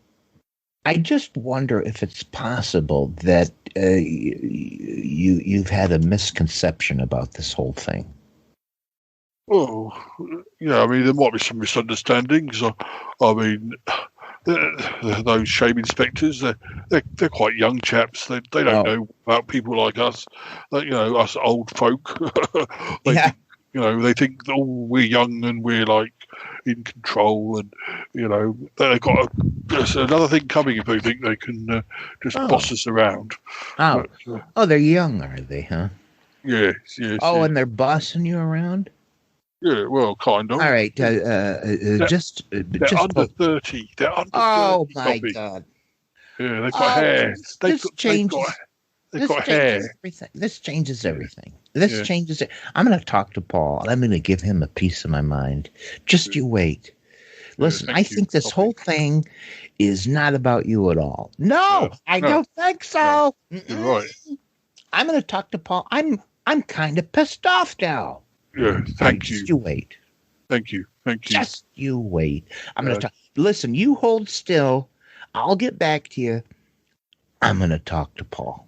I just wonder if it's possible that you've had a misconception about this whole thing. Oh, yeah. I mean, there might be some misunderstandings. I mean, those shame inspectors, they're quite young chaps. They don't know about people like us, you know, us old folk. You know, they think we're young and we're like in control, and you know they've got there's another thing coming if they think they can just boss us around. They're young, are they? Huh? Yes. And they're bossing you around. Yeah, well, kind of. All right, they're under 30. They're under 30. Oh my God! Yeah, they've got hair. They've got hair. Everything. This changes everything. This changes it. I'm going to talk to Paul, and I'm going to give him a piece of my mind. Just you wait. Listen, I think this whole thing is not about you at all. No, I don't think so. No, you're right. I'm going to talk to Paul. I'm kind of pissed off now. Yeah, thank you. Just you wait. Thank you. Just you wait. I'm going to talk. Listen, you hold still. I'll get back to you. I'm going to talk to Paul.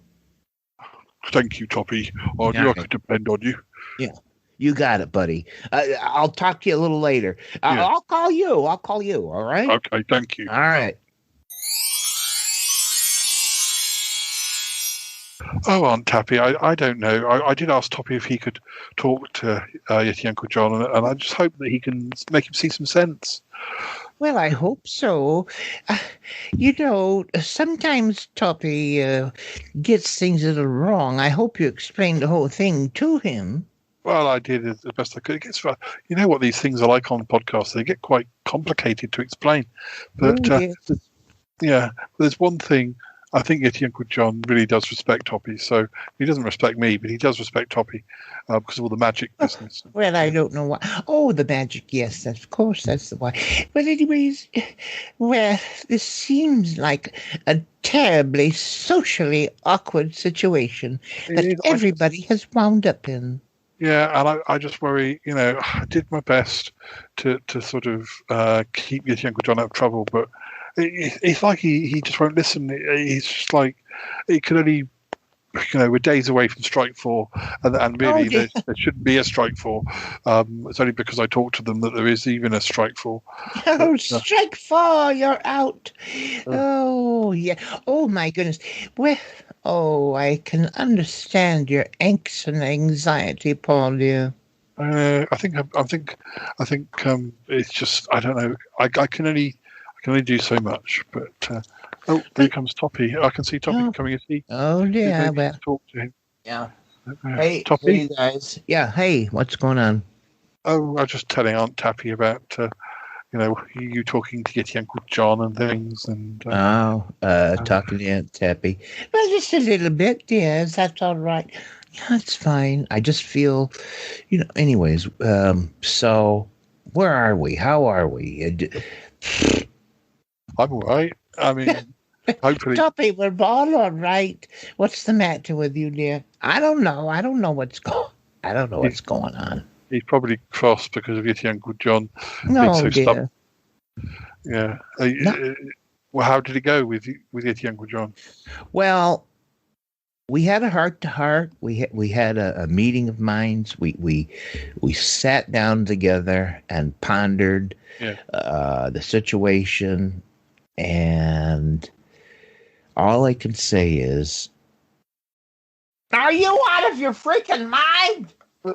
Thank you, Toppy. I knew I could depend on you. Yeah, you got it, buddy. I'll talk to you a little later. I'll call you. All right? Okay, thank you. All right. Oh, Aunt Tappy, I don't know. I did ask Toppy if he could talk to Yeti Uncle John, and I just hope that he can make him see some sense. Well, I hope so. Sometimes Toppy gets things a little wrong. I hope you explained the whole thing to him. Well, I did as best I could. It gets, you know what these things are like on podcasts. They get quite complicated to explain. But there's one thing. I think Yeti Uncle John really does respect Toppy. So he doesn't respect me, but he does respect Toppy because of all the magic business. Well, I don't know why. Oh, the magic. Yes, of course, that's the why. But anyways, well, this seems like a terribly socially awkward situation that everybody has wound up in. Yeah, and I just worry, I did my best to sort of keep Yeti Uncle John out of trouble, but it's like he just won't listen. He's just like, it could only, we're days away from Strike 4, and really there shouldn't be a Strike 4. It's only because I talked to them that there is even a Strike 4. Oh, Strike 4, you're out. Oh, yeah. Oh, my goodness. Well, I can understand your angst and anxiety, Paul, dear. I think it's just, I don't know. I can only do so much, but there comes Toppy. I can see Toppy coming. Is he? Oh yeah, well, talk to him. Yeah. Hey, Toppy. Hey guys. Yeah. Hey, what's going on? Oh, I was just telling Aunt Tappy about you talking to Yeti Uncle John and things, and talking to Aunt Tappy. Well, just a little bit. Yes, that's all right. Yeah, it's fine. I just feel, Anyways, so where are we? How are we? I'm all right. I mean, hopefully. Toppy, we're all right. What's the matter with you, dear? I don't know. I don't know what's going on. He's probably cross because of Yeti Uncle John. No, dear. Yeah. Well, how did it go with Yeti Uncle John? Well, we had a heart-to-heart. We had a meeting of minds. We sat down together and pondered the situation. And all I can say is, are you out of your freaking mind?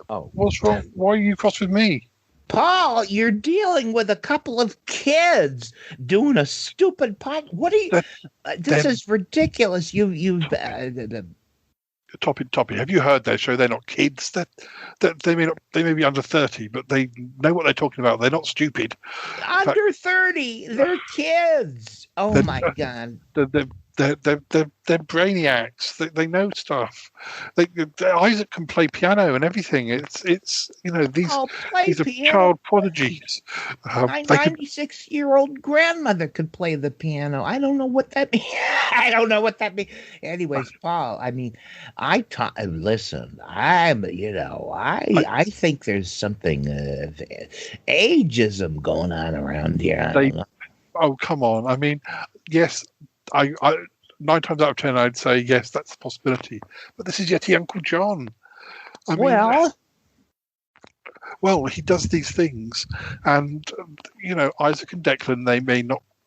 Oh, what's wrong? Why are you cross with me? Paul, you're dealing with a couple of kids doing a stupid podcast. What are you? This is ridiculous. Toppy, have you heard their show? They're not kids. They may be under 30, but they know what they're talking about. They're not stupid. Under 30, they're kids. Oh my God. They're brainiacs. They know stuff. Isaac can play piano and everything. It's these are child prodigies. My 96-year-old grandmother could play the piano. I don't know what that means. Anyways, Paul, I mean, I think there's something of ageism going on around here. Oh, come on. I mean, yes, I 9 times out of 10 I'd say yes, that's a possibility. But this is Yeti Uncle John. Well, he does these things, and Isaac and Declan,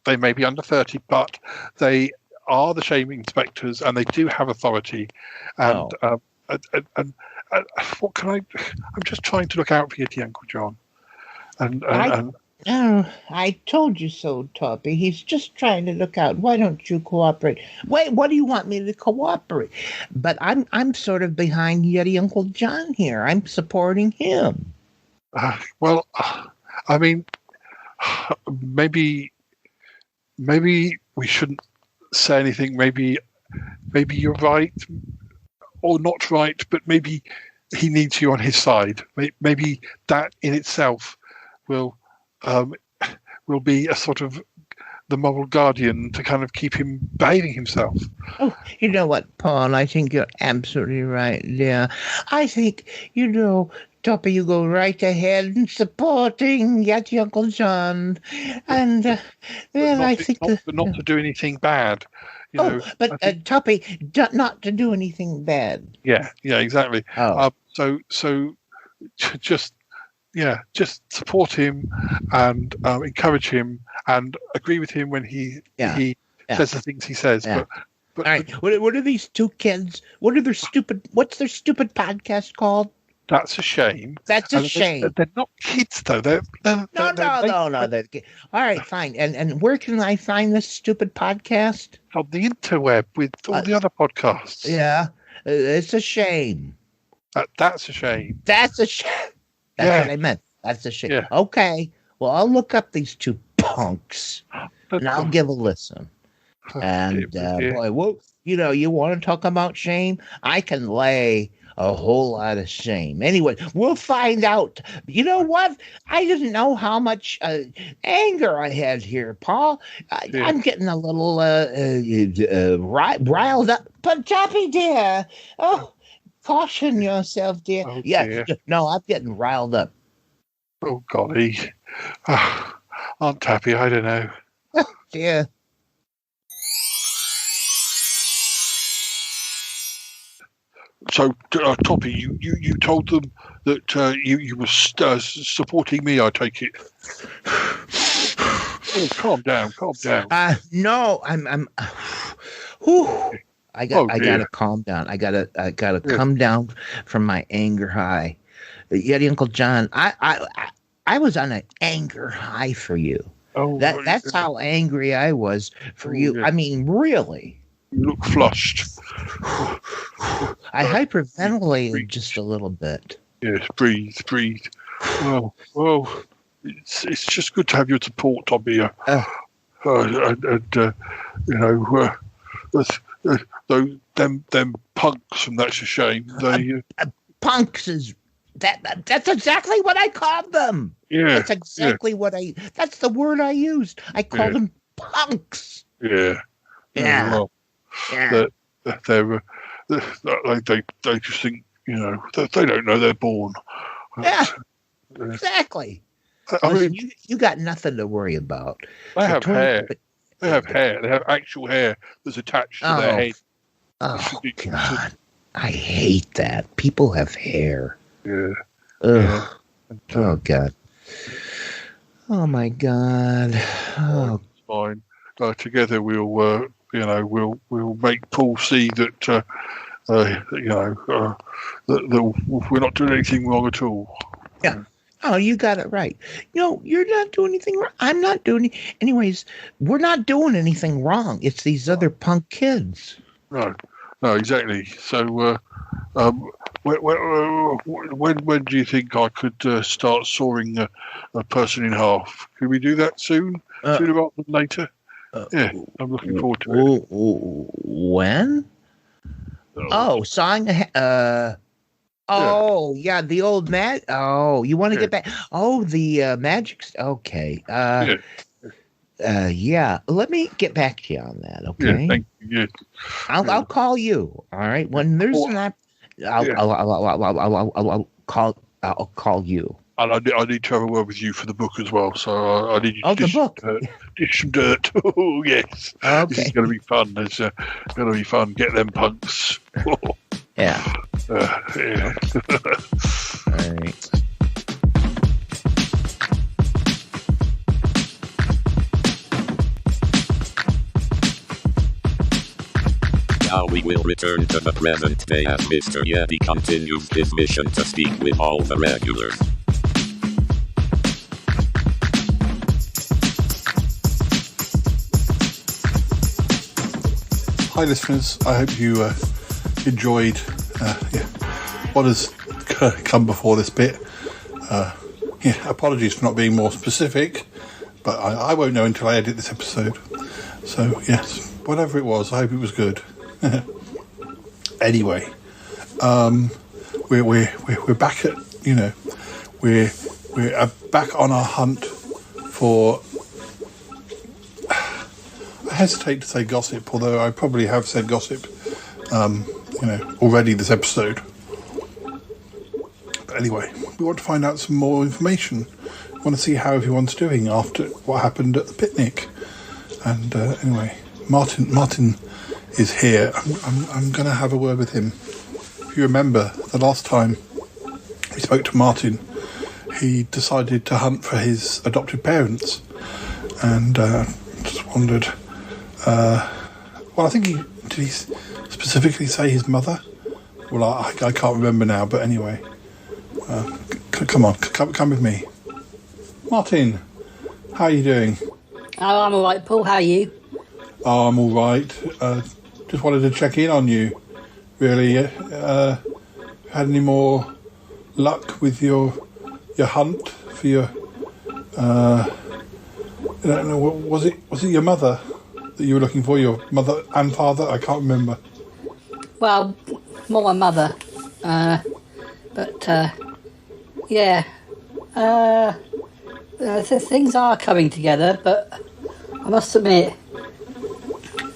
they may be under 30, but they are the shame inspectors, and they do have authority. And what can I'm just trying to look out for Yeti Uncle John, I told you so, Toppy. He's just trying to look out. Why don't you cooperate? Wait, what do you want me to cooperate? But I'm sort of behind Yeti Uncle John here. I'm supporting him. I mean, maybe we shouldn't say anything. Maybe you're right or not right, but maybe he needs you on his side. Maybe that in itself will be a sort of the moral guardian to kind of keep him behaving himself. Oh, you know what, Paul? I think you're absolutely right. Yeah, I think, Toppy, you go right ahead and supporting Yeti Uncle John. And, but not to do anything bad. Toppy, not to do anything bad. Yeah, exactly. Oh. So just support him and encourage him and agree with him when he says the things he says. But, all right, what are these two kids? What's their stupid podcast called? That's a shame. That's a shame. They're not kids, though. They're No. They're, all right, fine. And where can I find this stupid podcast? On the interweb with all the other podcasts. Yeah, it's a shame. That's a shame. That's a shame. That's what I meant. That's a shame. Yeah. Okay. Well, I'll look up these two punks, and I'll give a listen. And boy, well, you want to talk about shame? I can lay a whole lot of shame. Anyway, we'll find out. You know what? I didn't know how much anger I had here, Paul. I'm getting a little riled up. But Choppy, dear, caution yourself, dear. Oh, yeah, dear. No, I'm getting riled up. Oh, golly. Aunt Tappy, I don't know. Yeah. So, Toppy, you told them that you were supporting me, I take it. Oh, calm down. No, I'm whew. I gotta calm down. I gotta come down from my anger high. Yeti Uncle John, I was on an anger high for you. Oh, that's how angry I was for you. Yeah. I mean, really. You look flushed. I hyperventilated just a little bit. Yes, breathe. Well, it's just good to have your support, Tommy. Them punks from That's a Shame. Punks is that's exactly what I called them. Yeah, that's exactly what that's the word I used. I called them punks. Yeah. Yeah. They just think, they don't know they're born. Yeah, exactly. Listen, you got nothing to worry about. They have hair. They have hair. They have actual hair that's attached to their head. Oh, God. I hate that. People have hair. Yeah. Ugh. Oh, God. Oh, my God. Oh, it's fine. Together we'll make Paul see that that we're not doing anything wrong at all. Yeah. Oh, you got it right. You're not doing anything wrong. I'm not doing it. Anyways, we're not doing anything wrong. It's these other punk kids. No, exactly. So, when do you think I could start sawing a person in half? Can we do that soon? Sooner rather than later? Yeah, I'm looking forward to it. When? Sawing the old mag. Oh, you want to get back? Oh, the magic. Okay. Let me get back to you on that. Okay. Yeah, thank you. I'll call you. All right. When there's an I'll call you. And I need to have a word with you for the book as well. So I need you to dish some dirt. Oh, yes. Okay. This is going to be fun. It's going to be fun. Get them punks. Yeah. Yeah. All right. Now we will return to the present day as Mr. Yeti continues his mission to speak with all the regulars. Hi listeners, I hope you enjoyed what has come before this bit. Apologies for not being more specific, but I won't know until I edit this episode. So yes, whatever it was, I hope it was good. Anyway, we're back at we're back on our hunt for. I hesitate to say gossip, although I probably have said gossip, already this episode. But anyway, we want to find out some more information. We want to see how everyone's doing after what happened at the picnic. And anyway, Martin is here. I'm going to have a word with him. If you remember, the last time we spoke to Martin, he decided to hunt for his adopted parents, and just wondered. I think he did he specifically say his mother? Well, I can't remember now, but anyway. Come on, come with me. Martin, how are you doing? Oh, I'm all right, Paul. How are you? Oh, I'm all right. Just wanted to check in on you, really. Had any more luck with your hunt for your... I don't know, was it your mother that you were looking for? Your mother and father? I can't remember. Well, more my mother. Yeah. Things are coming together, but I must admit,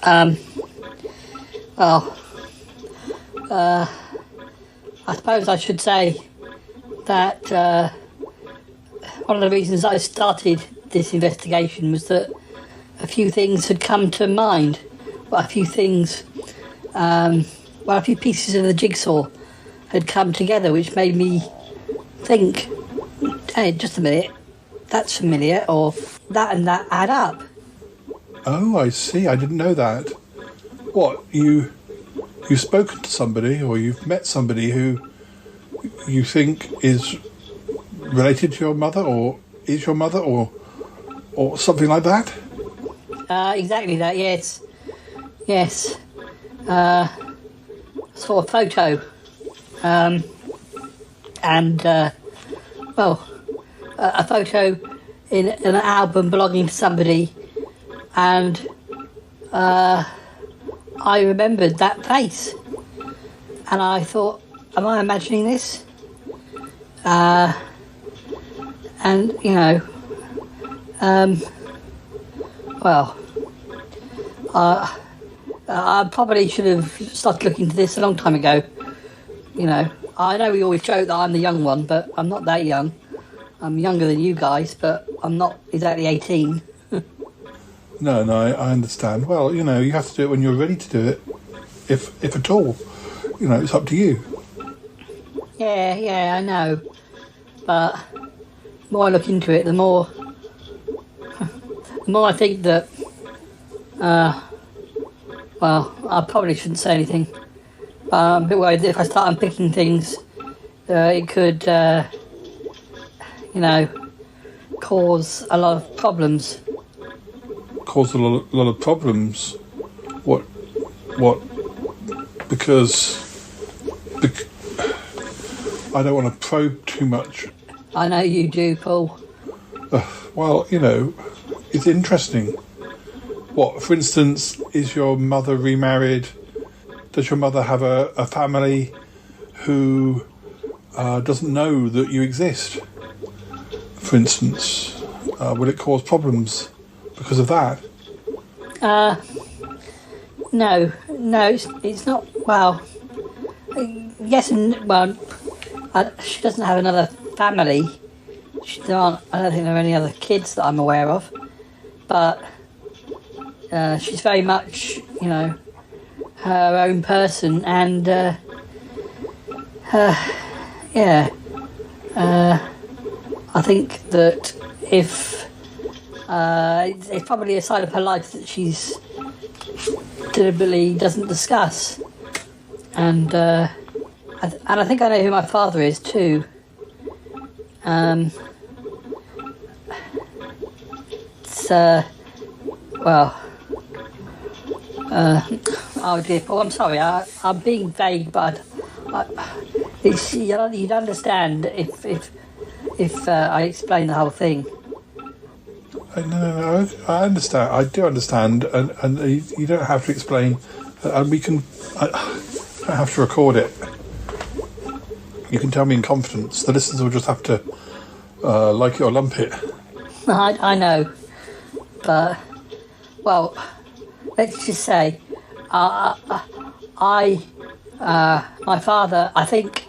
I suppose I should say that one of the reasons I started this investigation was that a few things had come to mind. Well, a few things, a few pieces of the jigsaw had come together, which made me think, hey, just a minute, that's familiar, or that and that add up. Oh, I see. I didn't know that. What, you've spoken to somebody, or you've met somebody who you think is related to your mother, or is your mother, or something like that? Exactly that, yes. Yes. Saw a photo. A photo in an album belonging to somebody, and I remembered that face, and I thought, am I imagining this? I probably should have started looking into this a long time ago. I know we always joke that I'm the young one, but I'm not that young. I'm younger than you guys, but I'm not exactly 18. No, I understand. Well, you have to do it when you're ready to do it, if at all. It's up to you. Yeah, I know. But the more I look into it, the more I think that, I probably shouldn't say anything. But I'm a bit worried that if I start unpicking things, it could, cause a lot of problems. Cause a lot of problems? What? Because I don't want to probe too much. I know you do, Paul. Well, it's interesting. What, for instance, is your mother remarried? Does your mother have a family who doesn't know that you exist? For instance, will it cause problems because of that? No, it's not. Well, yes and well. She doesn't have another family. I don't think there are any other kids that I'm aware of. But she's very much, her own person, and I think that if it's probably a side of her life that she's deliberately doesn't discuss, and I think I know who my father is too. Oh dear, Paul, I'm sorry, I'm being vague, but you'd understand if I explain the whole thing. No, I understand. I do understand, and you don't have to explain, and we can. I don't have to record it. You can tell me in confidence. The listeners will just have to like it or lump it. I know, but let's just say, my father. I think,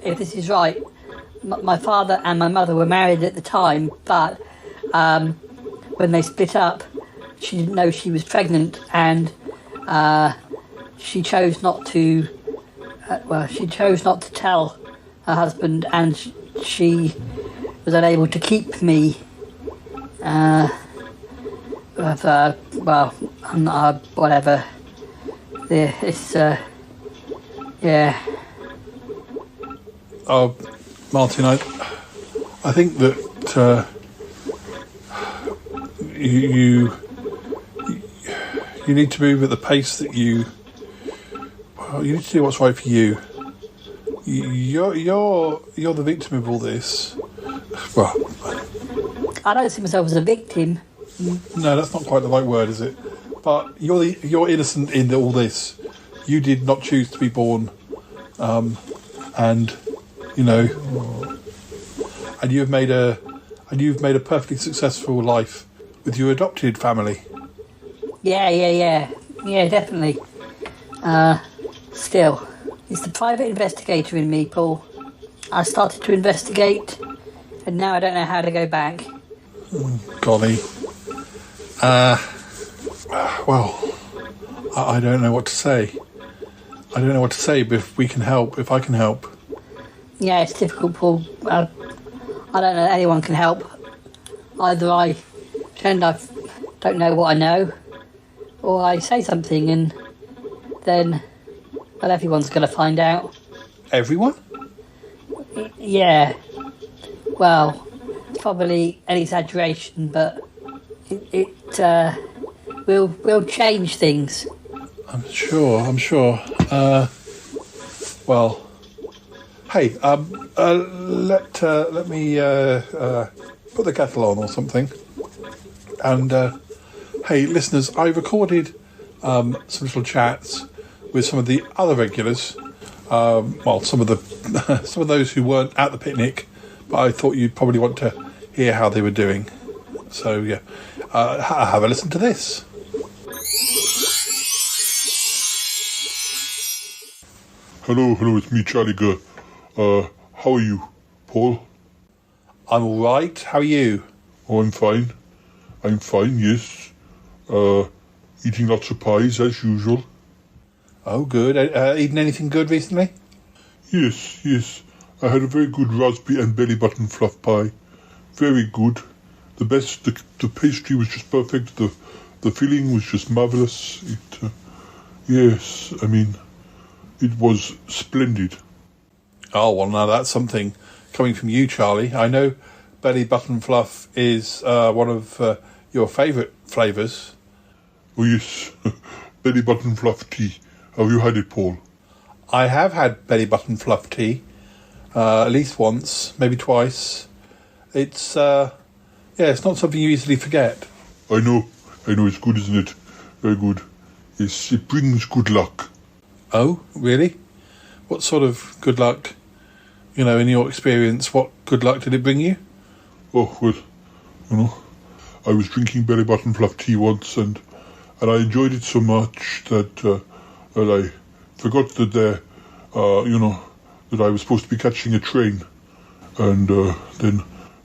if this is right, my father and my mother were married at the time, but when they split up, she didn't know she was pregnant, and she chose not to. She chose not to tell her husband, and she was unable to keep me. Whatever It's yeah. Oh, Martin, I think that you need to move at the pace that you need to do what's right for you. You're the victim of all this. Well, I don't see myself as a victim. no, that's not quite the right word, is it? But you're innocent in all this. You did not choose to be born, and and you've made a perfectly successful life with your adopted family. Yeah, definitely. Still, it's the private investigator in me, Paul. I started to investigate, and now I don't know how to go back. Golly. Well, I don't know what to say. I don't know what to say, but if we can help, if I can help. Yeah, it's difficult, Paul. I don't know that anyone can help. Either I pretend I don't know what I know, or I say something and then everyone's going to find out. Everyone? Yeah. Well, it's probably an exaggeration, but it will change things. I'm sure. Well, hey, let me put the kettle on or something. And hey, listeners, I recorded some little chats with some of the other regulars. Some of those who weren't at the picnic, but I thought you'd probably want to hear how they were doing. So yeah, have a listen to this. Hello, it's me, Charlie Gurr. How are you, Paul? I'm all right. How are you? Oh, I'm fine, yes. Eating lots of pies, as usual. Oh, good. Eaten anything good recently? Yes. I had a very good raspberry and belly button fluff pie. Very good. The best. The pastry was just perfect. The filling was just marvellous. It was splendid. Oh, well, now that's something coming from you, Charlie. I know belly button fluff is one of your favourite flavours. Oh, yes. Belly button fluff tea. Have you had it, Paul? I have had belly button fluff tea. At least once, maybe twice. It's it's not something you easily forget. I know, it's good, isn't it? Very good. Yes, it brings good luck. Oh, really? What sort of good luck? In your experience, what good luck did it bring you? Oh, well, I was drinking belly button fluff tea once and I enjoyed it so much that, I forgot that that I was supposed to be catching a train. And then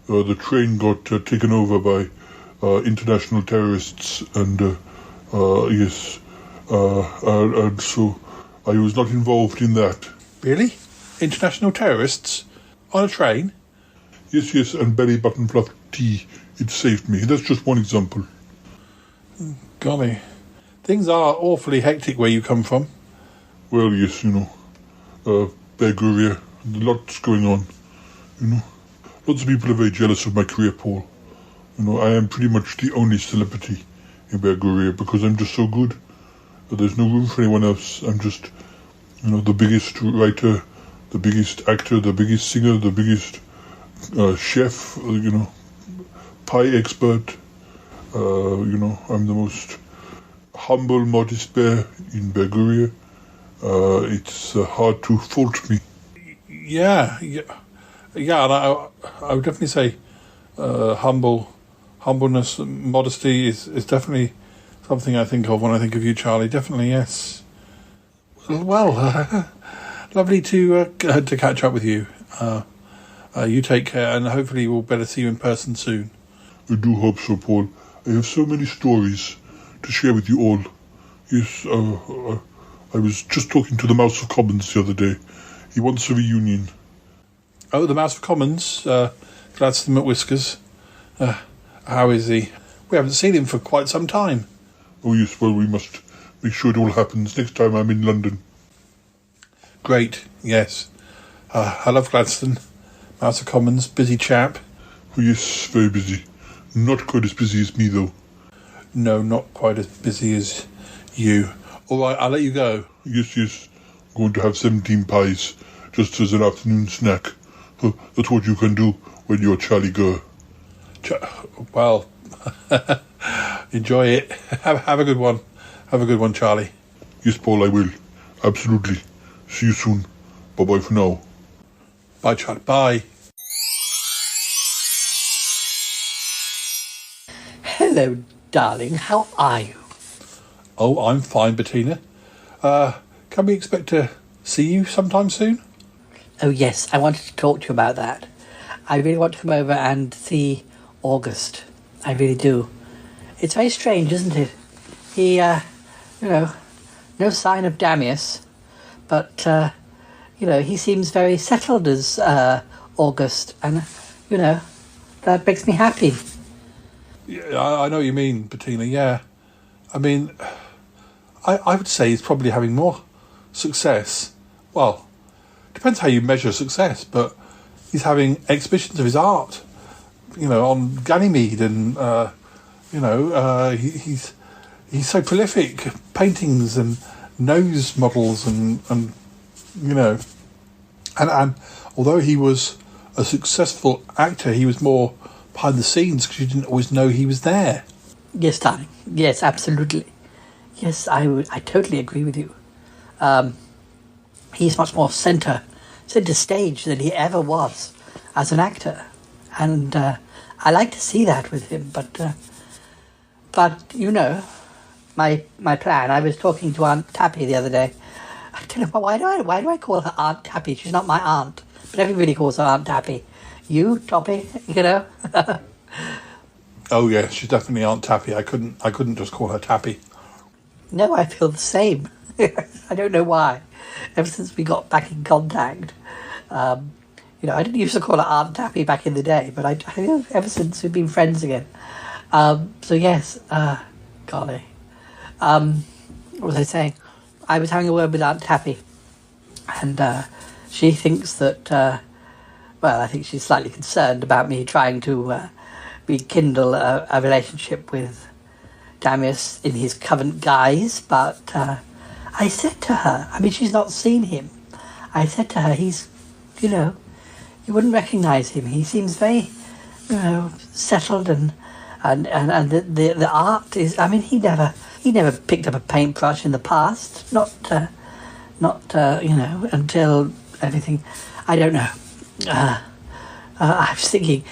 the train got taken over by international terrorists and so I was not involved in that. Really? International terrorists? On a train? Yes, and belly button fluff tea, it saved me. That's just one example. Golly. Things are awfully hectic where you come from. Well, yes, Bear Guria, lots going on, Lots of people are very jealous of my career, Paul. I am pretty much the only celebrity in Bear Guria because I'm just so good. There's no room for anyone else. I'm just, the biggest writer, the biggest actor, the biggest singer, the biggest chef, pie expert. I'm the most humble, modest bear in Bear Guria. It's hard to fault me. Yeah, and I would definitely say humbleness, modesty is definitely something I think of when I think of you, Charlie. Definitely, yes. Well, lovely to catch up with you. You take care, and hopefully we'll better see you in person soon. I do hope so, Paul. I have so many stories to share with you all. Yes, I was just talking to the Mouse of Commons the other day. He wants a reunion. Oh, the Mouse of Commons, Gladstone McWhiskers. How is he? We haven't seen him for quite some time. Oh yes, well we must make sure it all happens next time I'm in London. Great, yes. I love Gladstone. House of Commons, busy chap. Oh, yes, very busy. Not quite as busy as me, though. No, not quite as busy as you. All right, I'll let you go. Yes. I'm going to have 17 pies, just as an afternoon snack. That's what you can do when you're Charlie Gurr. Well, enjoy it. Have a good one. Have a good one, Charlie. Yes, Paul, I will. Absolutely. See you soon. Bye-bye for now. Bye, Charlie. Bye. Hello, darling. How are you? Oh, I'm fine, Bettina. Can we expect to see you sometime soon? Oh, yes. I wanted to talk to you about that. I really want to come over and see August. I really do. It's very strange, isn't it? He, no sign of Damius, but, he seems very settled as August, and, that makes me happy. Yeah, I know what you mean, Bettina, yeah. I mean, I would say he's probably having more success. Well, depends how you measure success, but he's having exhibitions of his art, on Ganymede, and, he's so prolific. Paintings and nose models and although he was a successful actor, he was more behind the scenes because you didn't always know he was there. Yes, darling. Yes, absolutely. Yes, I totally agree with you. He's much more centre stage than he ever was as an actor, and I like to see that with him. But my plan. I was talking to Aunt Tappy the other day. I don't know why do I call her Aunt Tappy? She's not my aunt, but everybody calls her Aunt Tappy. You, Toppy, Oh yeah, she's definitely Aunt Tappy. I couldn't just call her Tappy. No, I feel the same. I don't know why. Ever since we got back in contact, I didn't used to call her Aunt Tappy back in the day, but I think ever since we've been friends again. So yes, golly. What was I saying? I was having a word with Aunt Tappy, and she thinks that, I think she's slightly concerned about me trying to rekindle a relationship with Damius in his current guise, but I said to her, she's not seen him. I said to her, he's, you wouldn't recognise him. He seems very, settled and the art is, he never picked up a paintbrush in the past, not until everything, I don't know. I was thinking,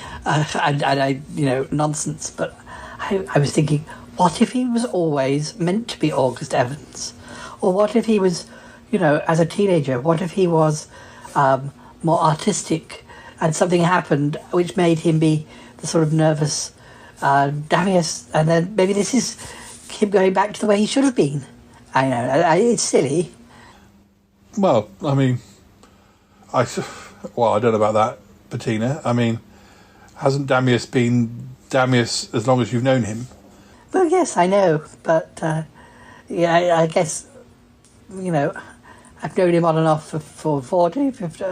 nonsense, but I was thinking, what if he was always meant to be August Evans? Or what if he was, as a teenager, what if he was more artistic and something happened which made him be the sort of nervous Damius, and then maybe this is him going back to the way he should have been. I know, it's silly. Well, I don't know about that, Bettina. Hasn't Damius been Damius as long as you've known him? Well, yes, I know, but I guess, I've known him on and off for 40, 50,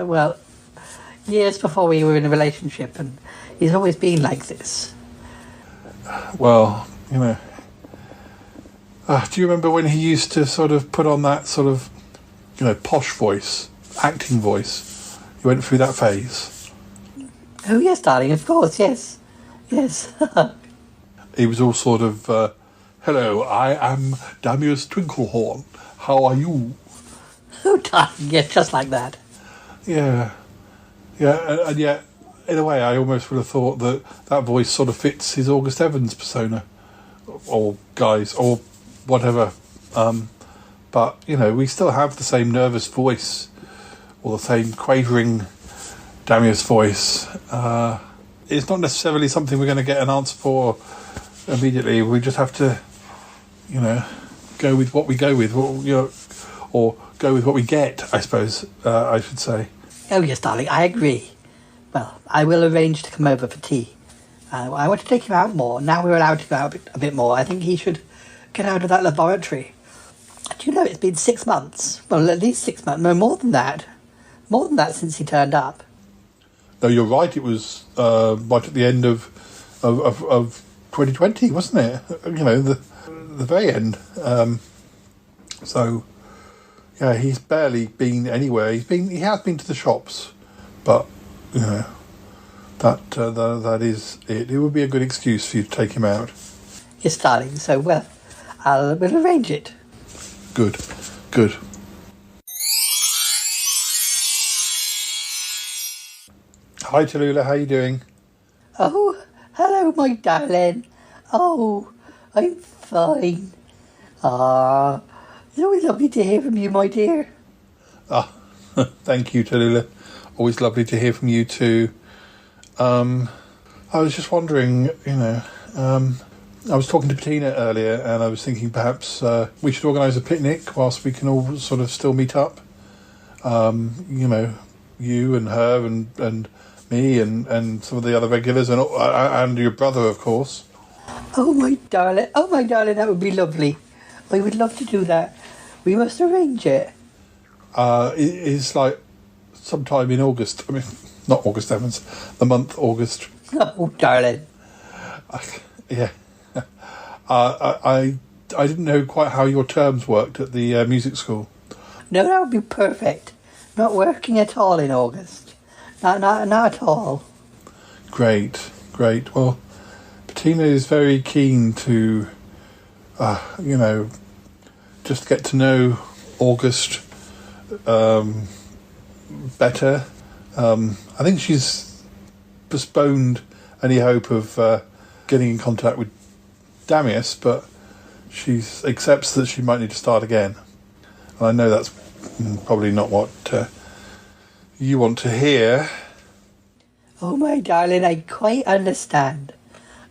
years before we were in a relationship, and he's always been like this. Well, do you remember when he used to sort of put on that sort of, posh voice, acting voice? You went through that phase. Oh, yes, darling, of course, yes. Yes. He was all sort of, hello, I am Damius Twinklehorn. How are you? Oh, darling, yes, just like that. Yeah. Yeah, and yet, in a way, I almost would have thought that voice sort of fits his August Evans persona, or guys, or whatever. But, we still have the same nervous voice, or the same quavering Damius voice. It's not necessarily something we're going to get an answer for immediately. We just have to, go with what we go with, or go with what we get, I suppose, I should say. Oh, yes, darling, I agree. Well, I will arrange to come over for tea. I want to take him out more. Now we're allowed to go out a bit more. I think he should get out of that laboratory. Do you know it's been 6 months? Well, at least 6 months. No, more than that. More than that since he turned up. No, you're right. It was right at the end of 2020, wasn't it? You know, the very end. So, yeah, he's barely been anywhere. He has been to the shops, but you know, that is it. It would be a good excuse for you to take him out. Yes, darling. So, well, we'll arrange it. Good. Hi, Tallulah. How you doing? Oh, hello, my darling. Oh, I'm fine. It's always lovely to hear from you, my dear. Thank you, Tallulah. Always lovely to hear from you too. I was just wondering, you know, I was talking to Bettina earlier, and I was thinking perhaps we should organise a picnic whilst we can all sort of still meet up. You know, you and her and me and some of the other regulars and your brother, of course. Oh, my darling, that would be lovely. I would love to do that. We must arrange it. It's like sometime in August. I mean, not August, Evans. The month August. Oh, darling. Yeah. I didn't know quite how your terms worked at the music school. No, that would be perfect. Not working at all in August. Not at all. Great. Well, Bettina is very keen to, you know, just get to know August better. I think she's postponed any hope of getting in contact with Damius, but she accepts that she might need to start again. And I know that's probably not what you want to hear. Oh, my darling, I quite understand.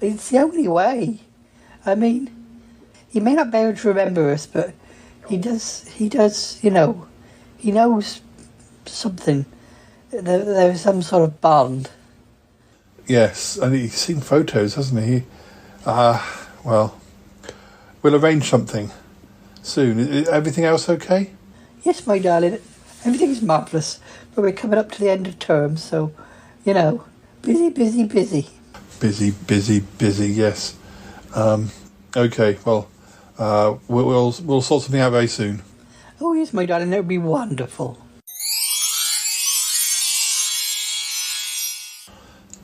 It's the only way. I mean, he may not be able to remember us, but he does, you know, he knows something. There's some sort of bond. Yes, and he's seen photos, hasn't he? Well, we'll arrange something soon. Is everything else okay? Yes, my darling. Everything's marvellous. But we're coming up to the end of term, so, you know, busy. Busy, yes. Okay, well, we'll sort something out very soon. Oh, yes, my darling, that would be wonderful.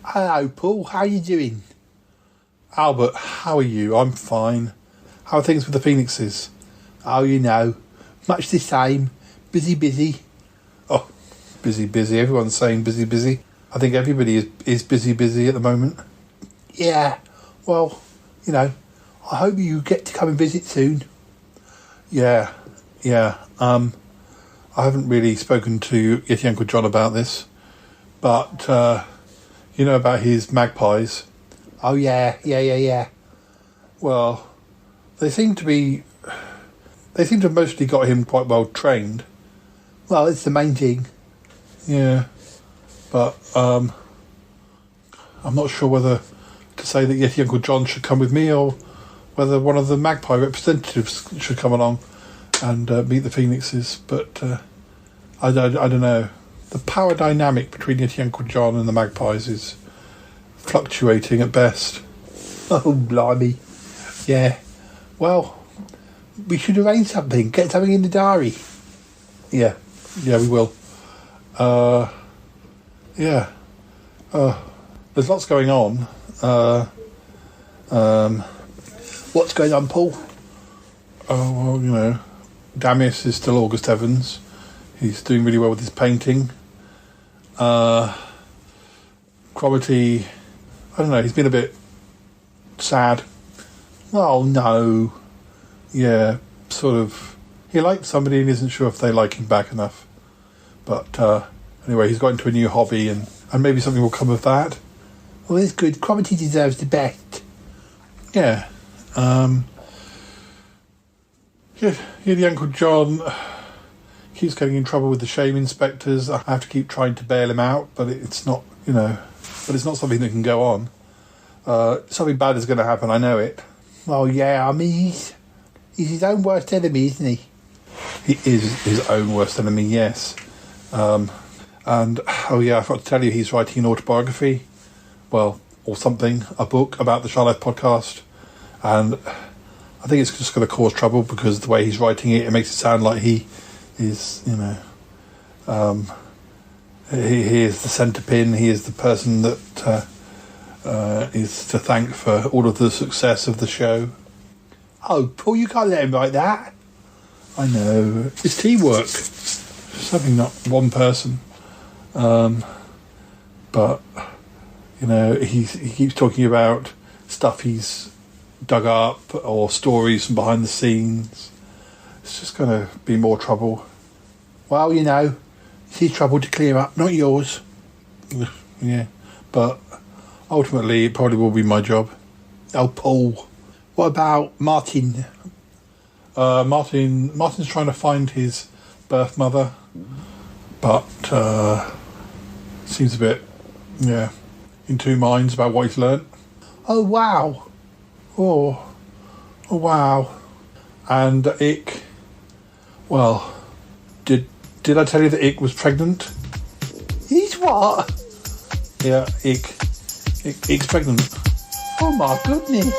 Hello, Paul. How are you doing? Albert, how are you? I'm fine. How are things with the Phoenixes? Oh, you know, much the same. Busy. Oh, busy. Everyone's saying busy. I think everybody is busy at the moment. Yeah, well, you know, I hope you get to come and visit soon. Yeah. I haven't really spoken to Yeti Uncle John about this, but you know about his magpies. Oh yeah. Well, they seem to have mostly got him quite well trained. Well, it's the main thing. Yeah, but I'm not sure whether to say that Yeti Uncle John should come with me or whether one of the magpie representatives should come along and meet the Phoenixes. But I don't know. The power dynamic between Yeti Uncle John and the magpies is fluctuating at best. Oh, blimey. Yeah. Well, we should arrange something. Get something in the diary. Yeah, we will. Yeah. There's lots going on. What's going on, Paul? Oh, well, you know, Damius is still August Evans. He's doing really well with his painting. Cromitty, I don't know, he's been a bit sad. Oh, no. Yeah, sort of. He likes somebody and isn't sure if they like him back enough. But anyway, he's got into a new hobby and maybe something will come of that. Well, it's good. Cromitty deserves the best. Yeah. The Uncle John keeps getting in trouble with the shame inspectors. I have to keep trying to bail him out, but it's not, you know, it's not something that can go on. Something bad is going to happen, I know it. Well, yeah, I mean, he's his own worst enemy, isn't he? he is his own worst enemy, yes. And, oh yeah, I forgot to tell you, he's writing an autobiography. Well, or something, a book about the Shy Life podcast. And I think it's just going to cause trouble because the way he's writing it, it makes it sound like he is, you know, he is the centerpin, he is the person that is to thank for all of the success of the show. Oh, Paul, you can't let him write that. I know. It's teamwork. It's having not one person. But, you know, he keeps talking about stuff he's dug up or stories from behind the scenes. It's just going to be more trouble. Well, you know, it's his trouble to clear up, not yours. Yeah, but ultimately it probably will be my job. Oh, Paul. What about Martin? Martin's trying to find his birth mother, but seems a bit, yeah, in two minds about what he's learnt. Oh, wow. Oh, wow. And Ick, well, did I tell you that Ick was pregnant? He's what? Yeah, Ick's pregnant. Oh my goodness.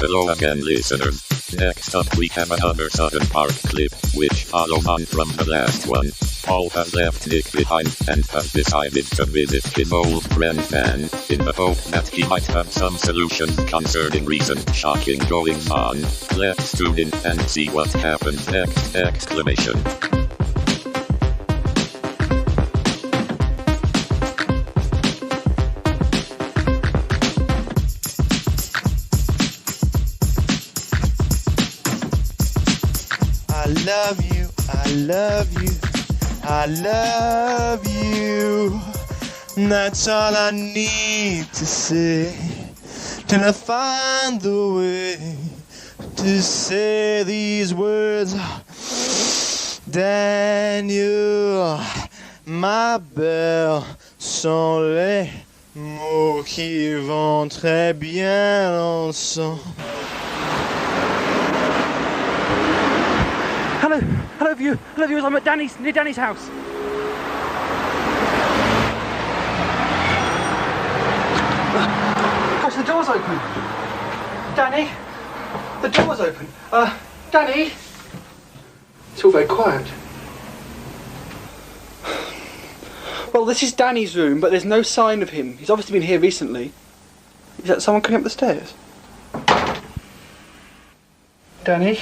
Hello again, listeners. Next up we have another Southern Park clip, which follows on from the last one. Paul has left Nick behind and has decided to visit his old friend Dan, in the hope that he might have some solutions concerning recent shocking goings on. Let's tune in and see what happens next! Exclamation. I love you, I love you. That's all I need to say. Till I find the way to say these words. Daniel, ma belle, sont les mots qui vont très bien ensemble. Hello, viewers. I'm at near Danny's house. Gosh, the door's open. Danny, the door's open. Danny. It's all very quiet. Well, this is Danny's room, but there's no sign of him. He's obviously been here recently. Is that someone coming up the stairs? Danny?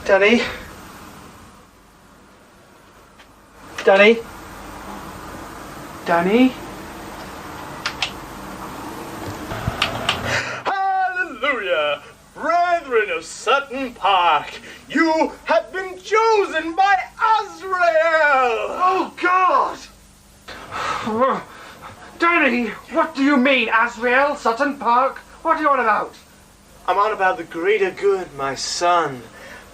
Danny? Danny? Danny? Hallelujah! Brethren of Sutton Park, you have been chosen by Azrael! Oh, God! Danny, what do you mean, Azrael, Sutton Park? What are you on about? I'm on about the greater good, my son.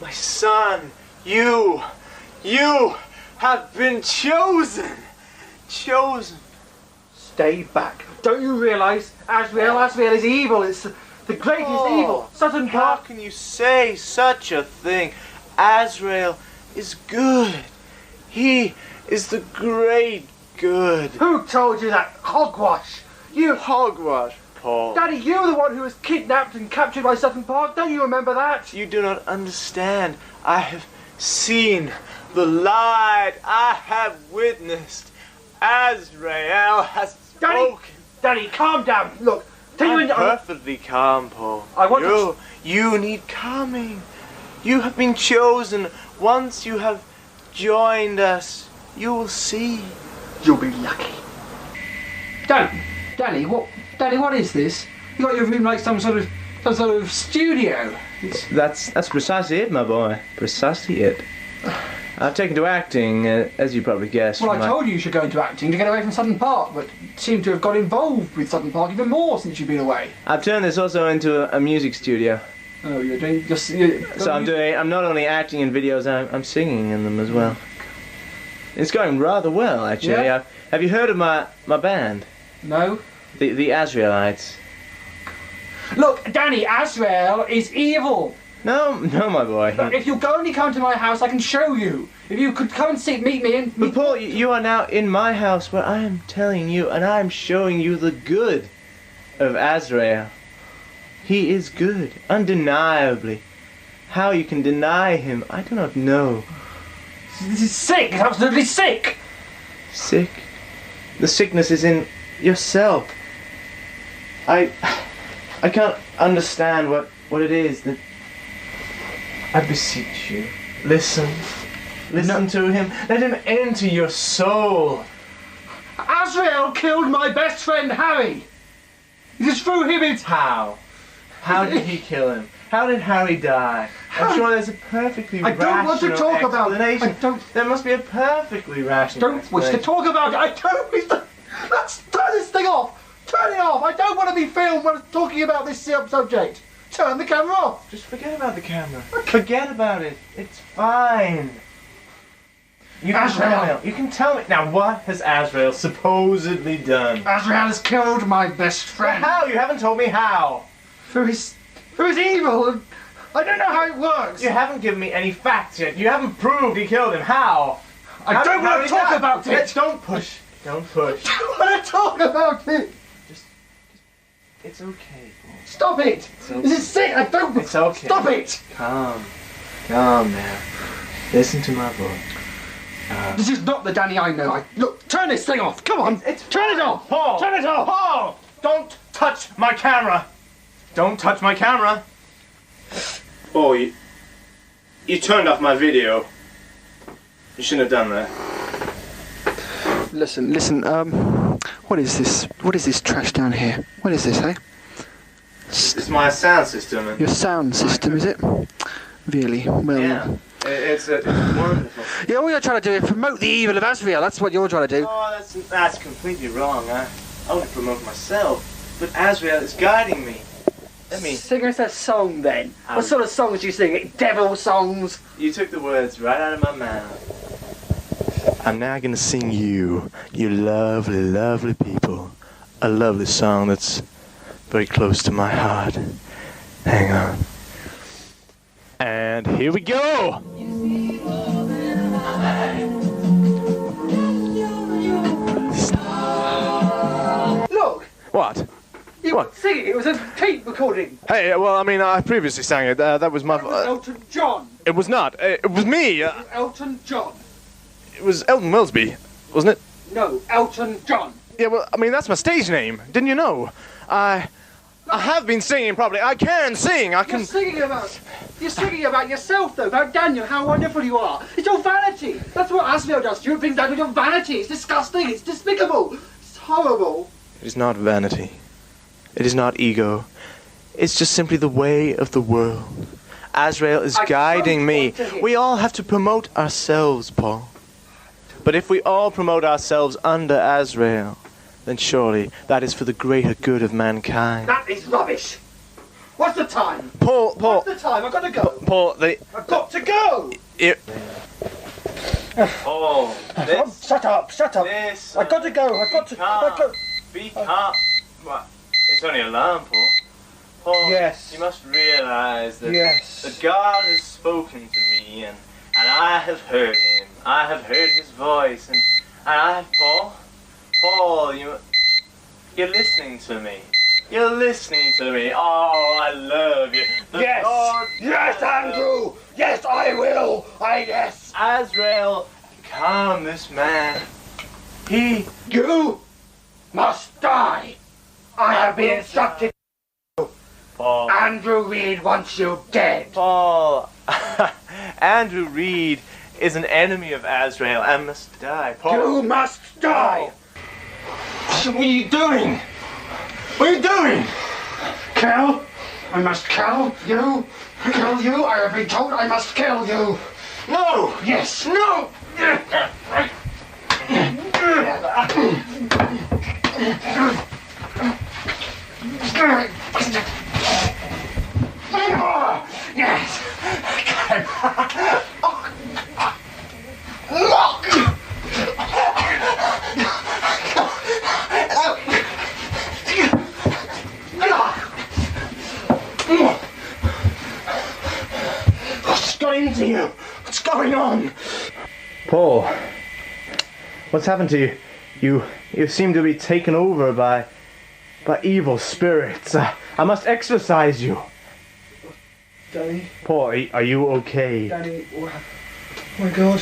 My son, you have been chosen. Chosen. Stay back. Don't you realise Azrael is evil. It's the greatest evil. Sutton Park. How can you say such a thing? Azrael is good. He is the great good. Who told you that? Hogwash. You hogwash, Paul. Daddy, you're the one who was kidnapped and captured by Sutton Park. Don't you remember that? You do not understand. I have seen the light. I have witnessed. Azrael has spoken. Daddy, calm down. Look, I'm perfectly calm, Paul. You need calming. You have been chosen. Once you have joined us, you will see. You'll be lucky. Danny, what is this? You got your room like some sort of studio. That's precisely it, my boy. Precisely it. I've taken to acting, as you probably guessed. Well, I told you should go into acting to get away from Sutton Park, but seem to have got involved with Sutton Park even more since you've been away. I've turned this also into a music studio. Oh, you're doing I'm not only acting in videos, I'm singing in them as well. It's going rather well, actually. Yeah? Have you heard of my band? No. The Azraelites. Look, Danny, Azrael is evil. No, my boy. Look, if you'll only come to my house, I can show you. If you could come and meet me in... But Paul, you are now in my house where I am telling you and I am showing you the good of Azrael. He is good, undeniably. How you can deny him, I do not know. This is sick, it's absolutely sick. Sick? The sickness is in yourself. I can't understand what it is that... I beseech you, listen to him. Let him enter your soul. Azrael killed my best friend Harry. It is through him it's... How? How did he kill him? How did Harry die? I'm sure there's a perfectly rational I don't want to talk about it. I don't... There must be a perfectly rational Don't wish to talk about it. I don't wish to... Let's turn this thing off. Turn it off. I don't want to be filmed when talking about this subject. Turn the camera off. Just forget about the camera. Forget about it. It's fine. You can tell me. Now, what has Azrael supposedly done? Azrael has killed my best friend. How? You haven't told me how. Through his evil. I don't know how it works. You haven't given me any facts yet. You haven't proved he killed him. How? I don't want to talk about it. Don't push. Don't push. I don't want to talk about it. Just it's okay, Paul. Stop it. Okay. This is sick. I don't... It's okay. Stop it. Calm now. Listen to my voice. This is not the Danny I know. Look, turn this thing off. Come on. Turn it off. Paul. Turn it off. Paul, don't touch my camera. Don't touch my camera. Oh, you turned off my video. You shouldn't have done that. Listen, what is this? What is this trash down here? What is this, hey? It's my sound system. Your sound system, is it? Really? Well... Yeah. It's wonderful. Yeah, all you're trying to do is promote the evil of Azrael. That's what you're trying to do. Oh, that's completely wrong. I want to promote myself, but Azrael is guiding me. Let me sing us a song then. What sort of songs do you sing? Devil songs? You took the words right out of my mouth. I'm now gonna sing you lovely, lovely people, a lovely song that's very close to my heart. Hang on. And here we go! Look! What? You were singing. It was a tape recording. Hey, well, I mean, I previously sang it. That was my... It was Elton John. It was not. It was me. Elton John. It was Elton Wellesby, wasn't it? No, Elton John. Yeah, well, I mean, that's my stage name. Didn't you know? I have been singing properly. I can sing. I can... You're singing about yourself, though, about Daniel, how wonderful you are. It's your vanity. That's what Azrael does. You bring down with your vanity. It's disgusting. It's despicable. It's horrible. It is not vanity. It is not ego. It's just simply the way of the world. Azrael is guiding me. We all have to promote ourselves, Paul. But if we all promote ourselves under Azrael, then surely that is for the greater good of mankind. That is rubbish. What's the time? Paul. What's the time? I've got to go. Paul, I've got to go. Paul, shut up. I've got to go. Be calm. What? It's only an alarm, Paul. Paul, yes. You must realise that, yes. that God has spoken to me, and I have heard him. I have heard his voice, and Paul, you're listening to me. You're listening to me. Oh, I love you. Yes, Andrew. Yes, I will. Yes. Azrael, calm this man. You must die. I have been instructed. Paul. Andrew Reed wants you dead. Paul. Andrew Reed is an enemy of Azrael and must die. Paul. You must die. What are you doing? What are you doing? Kill? I must kill you? Kill you? I have been told I must kill you. No! Yes. No! Yes. into you? What's going on? Paul, what's happened to you? You seem to be taken over by evil spirits. I must exorcise you. Danny. Paul, are you okay? Danny, oh my God.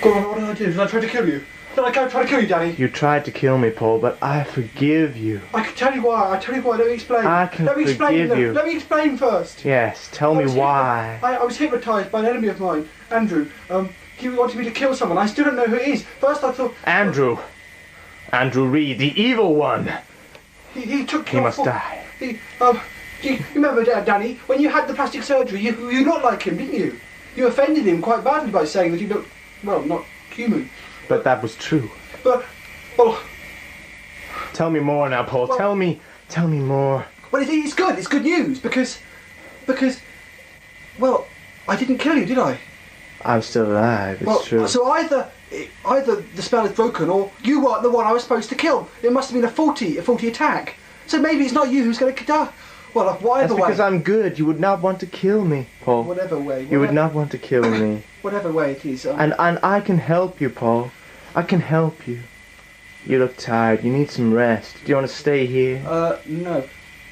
God, what did I do? Did I try to kill you? Did I try to kill you, Danny? You tried to kill me, Paul, but I forgive you. I can tell you why. Let me explain. Let me explain. You. Let me explain first. Yes, tell me why. I was hypnotised by an enemy of mine, Andrew. He wanted me to kill someone. I still don't know who it is. First I thought... Andrew Reed, the evil one. He took... He must die. You remember, Danny, when you had the plastic surgery, you looked like him, didn't you? You offended him quite badly by saying that he looked, well, not human. But that was true. But, well... Tell me more now, Paul. Well, tell me more. Well, it's good. It's good news, because... Well, I didn't kill you, did I? I'm still alive, it's true. So either the spell is broken, or you weren't the one I was supposed to kill. It must have been a faulty attack. So maybe it's not you who's going to die. Well, whatever way. That's because I'm good. You would not want to kill me, Paul. Whatever way. You would not want to kill me. Whatever way it is. And I can help you, Paul. I can help you. You look tired. You need some rest. Do you want to stay here? No.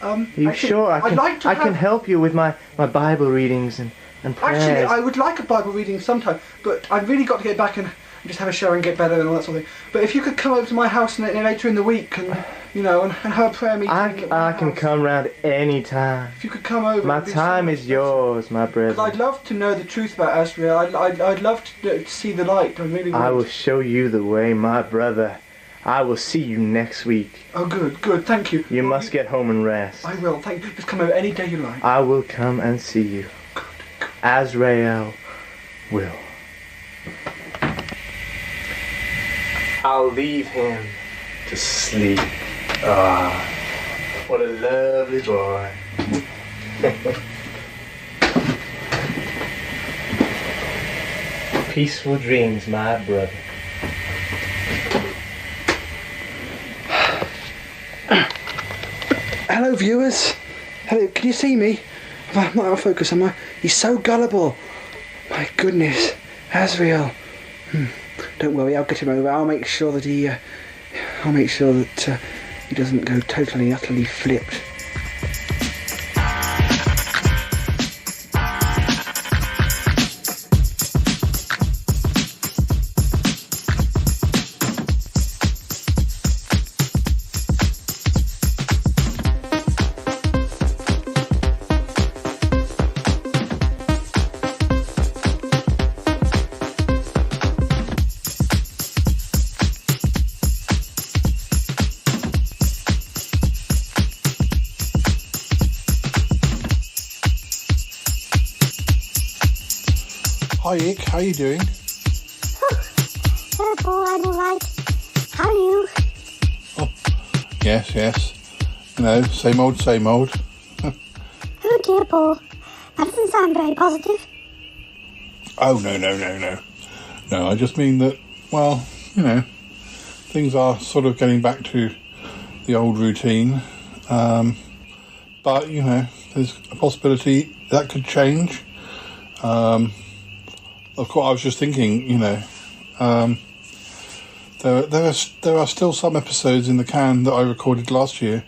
Are you sure? I can help you with my Bible readings and prayers. Actually, I would like a Bible reading sometime, but I've really got to get back and just have a shower and get better and all that sort of thing. But if you could come over to my house later in the week and, and have a prayer meeting... I can come round any time. If you could come over... My time is yours, my brother. I'd love to know the truth about Azrael. I'd love to see the light. I really would. I will show you the way, my brother. I will see you next week. Oh, good. Thank you. You must get home and rest. I will. Thank you. Just come over any day you like. I will come and see you. Good. Azrael will. I'll leave him to sleep. Ah, what a lovely boy. Peaceful dreams, my brother. Hello, viewers. Hello, can you see me? I'm not out of focus, am I? He's so gullible. My goodness. Azrael. Don't worry, I'll get him over. I'll make sure that he doesn't go totally, utterly flipped. Hi, Ick. How you doing? Hello, Paul. I'm all right. How are you? Oh, yes. Same old. Oh dear, Paul. That doesn't sound very positive. Oh, no. No, I just mean that, well, things are sort of getting back to the old routine. But, there's a possibility that could change. Of course, I was just thinking, there are still some episodes in the can that I recorded last year.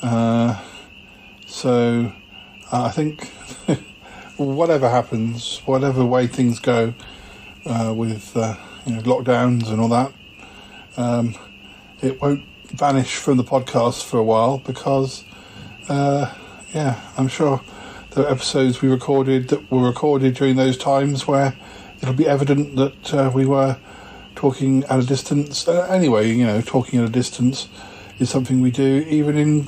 So I think whatever happens, whatever way things go with lockdowns and all that, it won't vanish from the podcast for a while because, I'm sure there are episodes we recorded that were recorded during those times where it'll be evident that we were talking at a distance. Anyway, talking at a distance is something we do even in,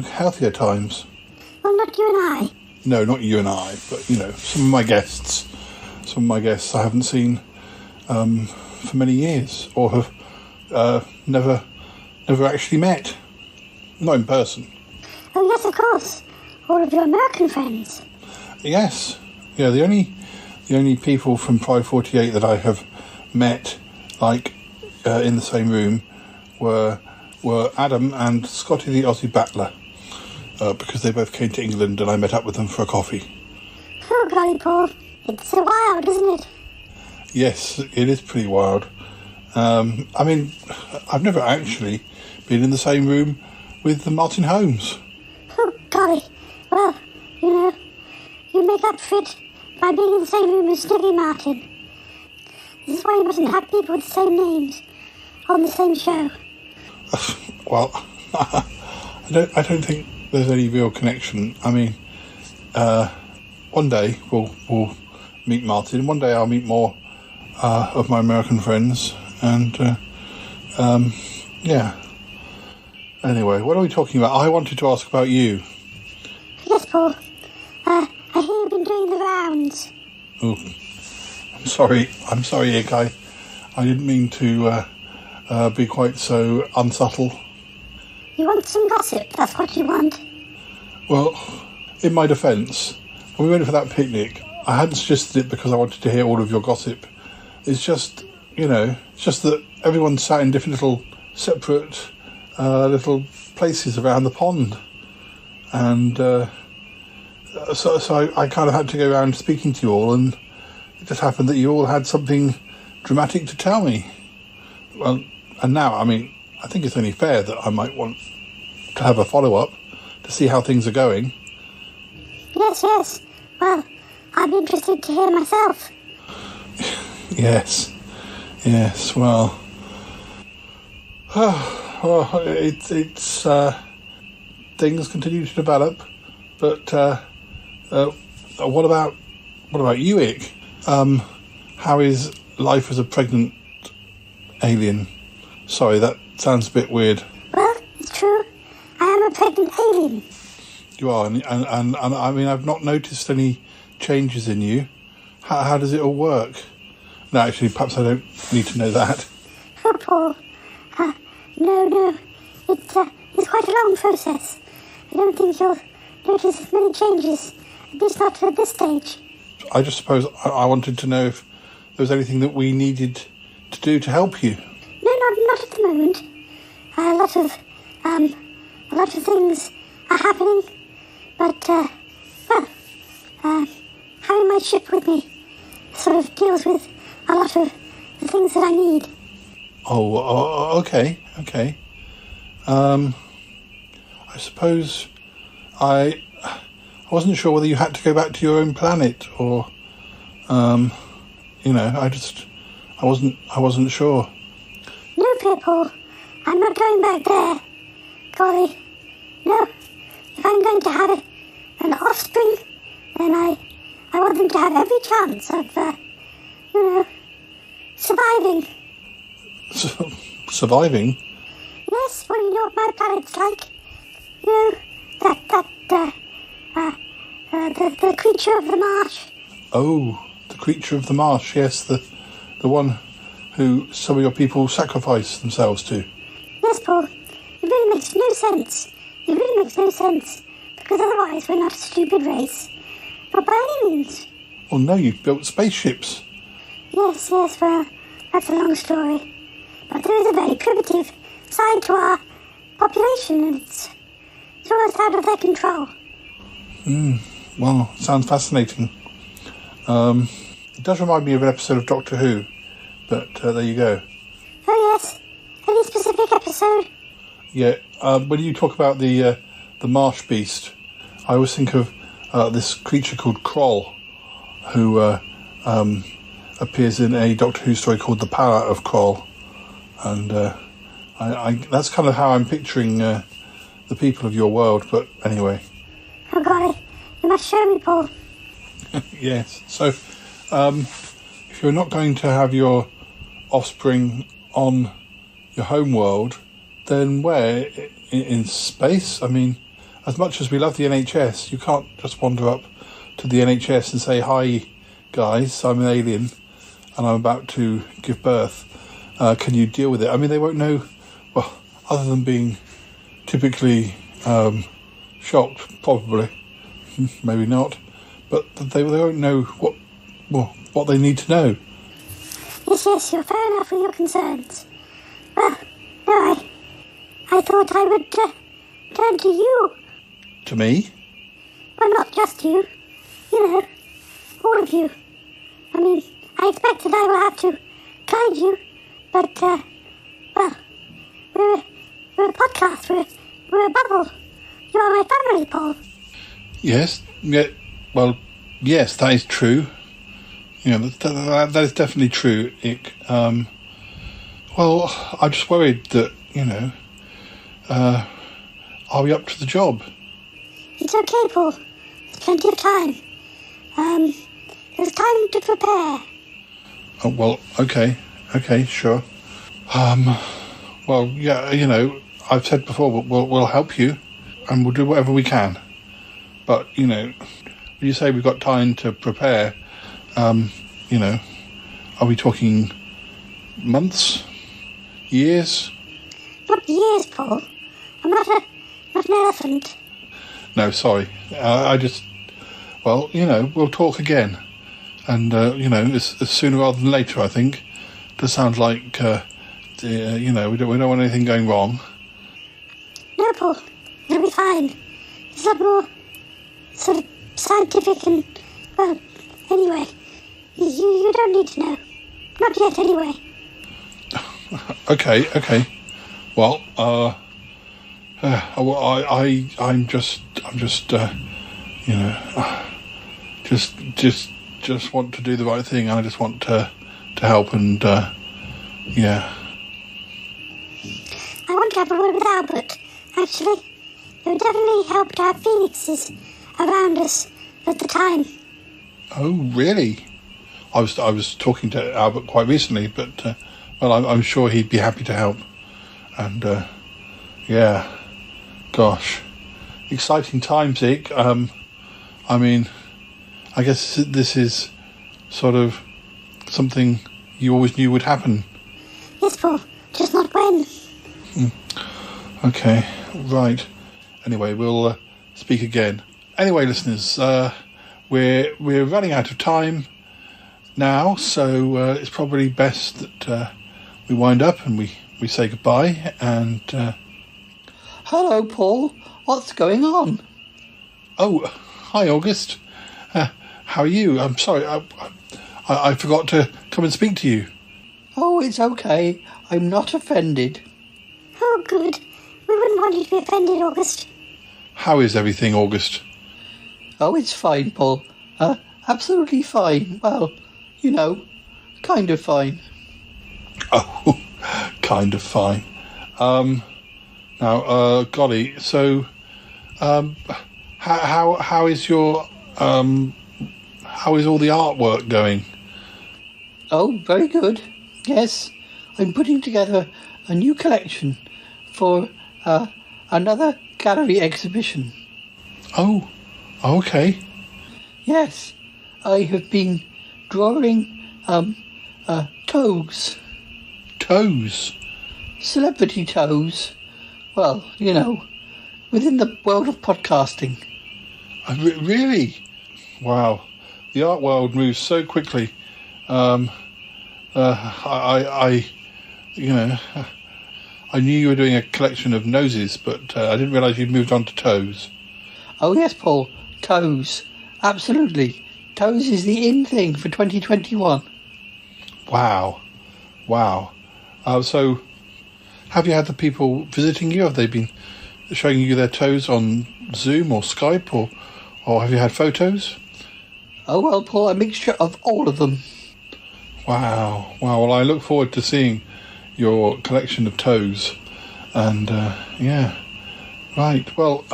healthier times. Well, not you and I. No, not you and I, but, some of my guests I haven't seen for many years or have never actually met. Not in person. Oh, yes, of course. All of your American friends. Yes. Yeah, the only people from Pride 48 that I have met, in the same room, were Adam and Scotty the Aussie Battler, because they both came to England and I met up with them for a coffee. Oh, golly, Paul. It's so wild, isn't it? Yes, it is pretty wild. I mean, I've never actually been in the same room with Martin Holmes. Oh, golly. Well, you know, you make up for it by being in the same room as Sticky Martin. This is why you mustn't have people with the same names on the same show. Well, I don't think there's any real connection. I mean, one day we'll meet Martin. One day I'll meet more of my American friends. And, yeah. Anyway, what are we talking about? I wanted to ask about you. Yes, Paul. I hear you've been doing the rounds. Oh, I'm sorry, Ick. I didn't mean to be quite so unsubtle. You want some gossip, that's what you want. Well, in my defence, when we went for that picnic, I hadn't suggested it because I wanted to hear all of your gossip. It's just, you know, it's just that everyone sat in different little separate little places around the pond. And so I kind of had to go around speaking to you all, and it just happened that you all had something dramatic to tell me. Well, and now, I mean, I think it's only fair that I might want to have a follow-up to see how things are going. Yes. Well, I'd be interested to hear myself. Yes, well... it's things continue to develop, but what about you, Ick? How is life as a pregnant alien? Sorry, that sounds a bit weird. Well, it's true. I am a pregnant alien. You are, and I mean, I've not noticed any changes in you. How does it all work? No, actually, perhaps I don't need to know that. Oh, Paul. No. It's quite a long process. I don't think you'll notice many changes, at least not at this stage. I just suppose I wanted to know if there was anything that we needed to do to help you. No, not at the moment. A lot of things are happening, but having my ship with me sort of deals with a lot of the things that I need. Oh, okay. I suppose I wasn't sure whether you had to go back to your own planet or, you know, I wasn't sure. No, Pierre Paul, I'm not going back there. Golly, no. If I'm going to have an offspring, then I want them to have every chance of, you know, surviving. Surviving? Yes, well, you know what my planet's like. You know, the creature of the marsh. Oh, the creature of the marsh, yes, the one who some of your people sacrifice themselves to. Yes, Paul, it really makes no sense. It really makes no sense, because otherwise we're not a stupid race. Not by any means. Well, no, you've built spaceships. Yes, well, that's a long story. But there is a very primitive side to our population, and it's almost out of their control. Well, sounds fascinating. It does remind me of an episode of Doctor Who, but there you go. Oh yes, any specific episode? Yeah, when you talk about the marsh beast, I always think of this creature called Kroll, who appears in a Doctor Who story called The Power of Kroll. And that's kind of how I'm picturing the people of your world, but anyway. Oh golly, you must show me, Paul. Yes, so if you're not going to have your offspring on your home world, then where? In space? I mean, as much as we love the NHS, you can't just wander up to the NHS and say, "Hi guys, I'm an alien and I'm about to give birth. Can you deal with it?" I mean, they won't know, well, other than being typically shocked, probably. Maybe not. But they won't know what they need to know. Yes, you're fair enough with your concerns. Well, no, I thought I would turn to you. To me? Well, not just you. You know, all of you. I mean, I expected I will have to guide you, but, well, we're a podcast, we're a bubble. You are my family, Paul. Yes, yeah, well, yes, that is true. You know, that is definitely true, Ick. Well, I'm just worried that, you know, are we up to the job? It's okay, Paul. There's plenty of time. There's time to prepare. Oh, well, okay, sure. Well, yeah, you know, I've said before, we'll help you, and we'll do whatever we can. But, you know, when you say we've got time to prepare, you know, are we talking months? Years? Not years, Paul. I'm not an elephant. No, sorry. Well, you know, we'll talk again. And, you know, it's sooner rather than later, I think. Does sound like, you know, we don't want anything going wrong. No, Paul. It'll be fine. It's a lot more sort of scientific and, well, anyway. You don't need to know. Not yet, anyway. Okay. Well, I'm just, you know, just want to do the right thing. I just want to help, and yeah. I want to have a word with Albert. Actually, it would definitely help to have phoenixes around us at the time. Oh, really? I was talking to Albert quite recently, but well, I'm sure he'd be happy to help. And yeah, gosh, exciting times, Ick. I mean, I guess this is sort of something you always knew would happen. Yes, Paul, just not when. Okay, right. Anyway, we'll speak again. Anyway, listeners, we're running out of time now, so it's probably best that we wind up and we say goodbye. And hello, Paul. What's going on? Oh, hi, August. How are you? I'm sorry, I forgot to come and speak to you. Oh, it's okay. I'm not offended. Oh, good. We wouldn't want you to be offended, August. How is everything, August? Oh, it's fine, Paul. Absolutely fine. Well, you know, kind of fine. Oh, kind of fine. Now, golly, so, how is your, how is all the artwork going? Oh, very good. Yes, I'm putting together a new collection for another gallery exhibition. Oh, okay. Yes, I have been drawing toes. Toes? Celebrity toes. Well, you know, within the world of podcasting. Really? Wow. The art world moves so quickly. You know, I knew you were doing a collection of noses, but I didn't realise you'd moved on to toes. Oh yes, Paul, toes. Absolutely. Toes is the in thing for 2021. Wow. So, have you had the people visiting you? Have they been showing you their toes on Zoom or Skype, or have you had photos? Oh well, Paul, a mixture of all of them. Wow. Well, I look forward to seeing your collection of toes. And, yeah. Right. Well,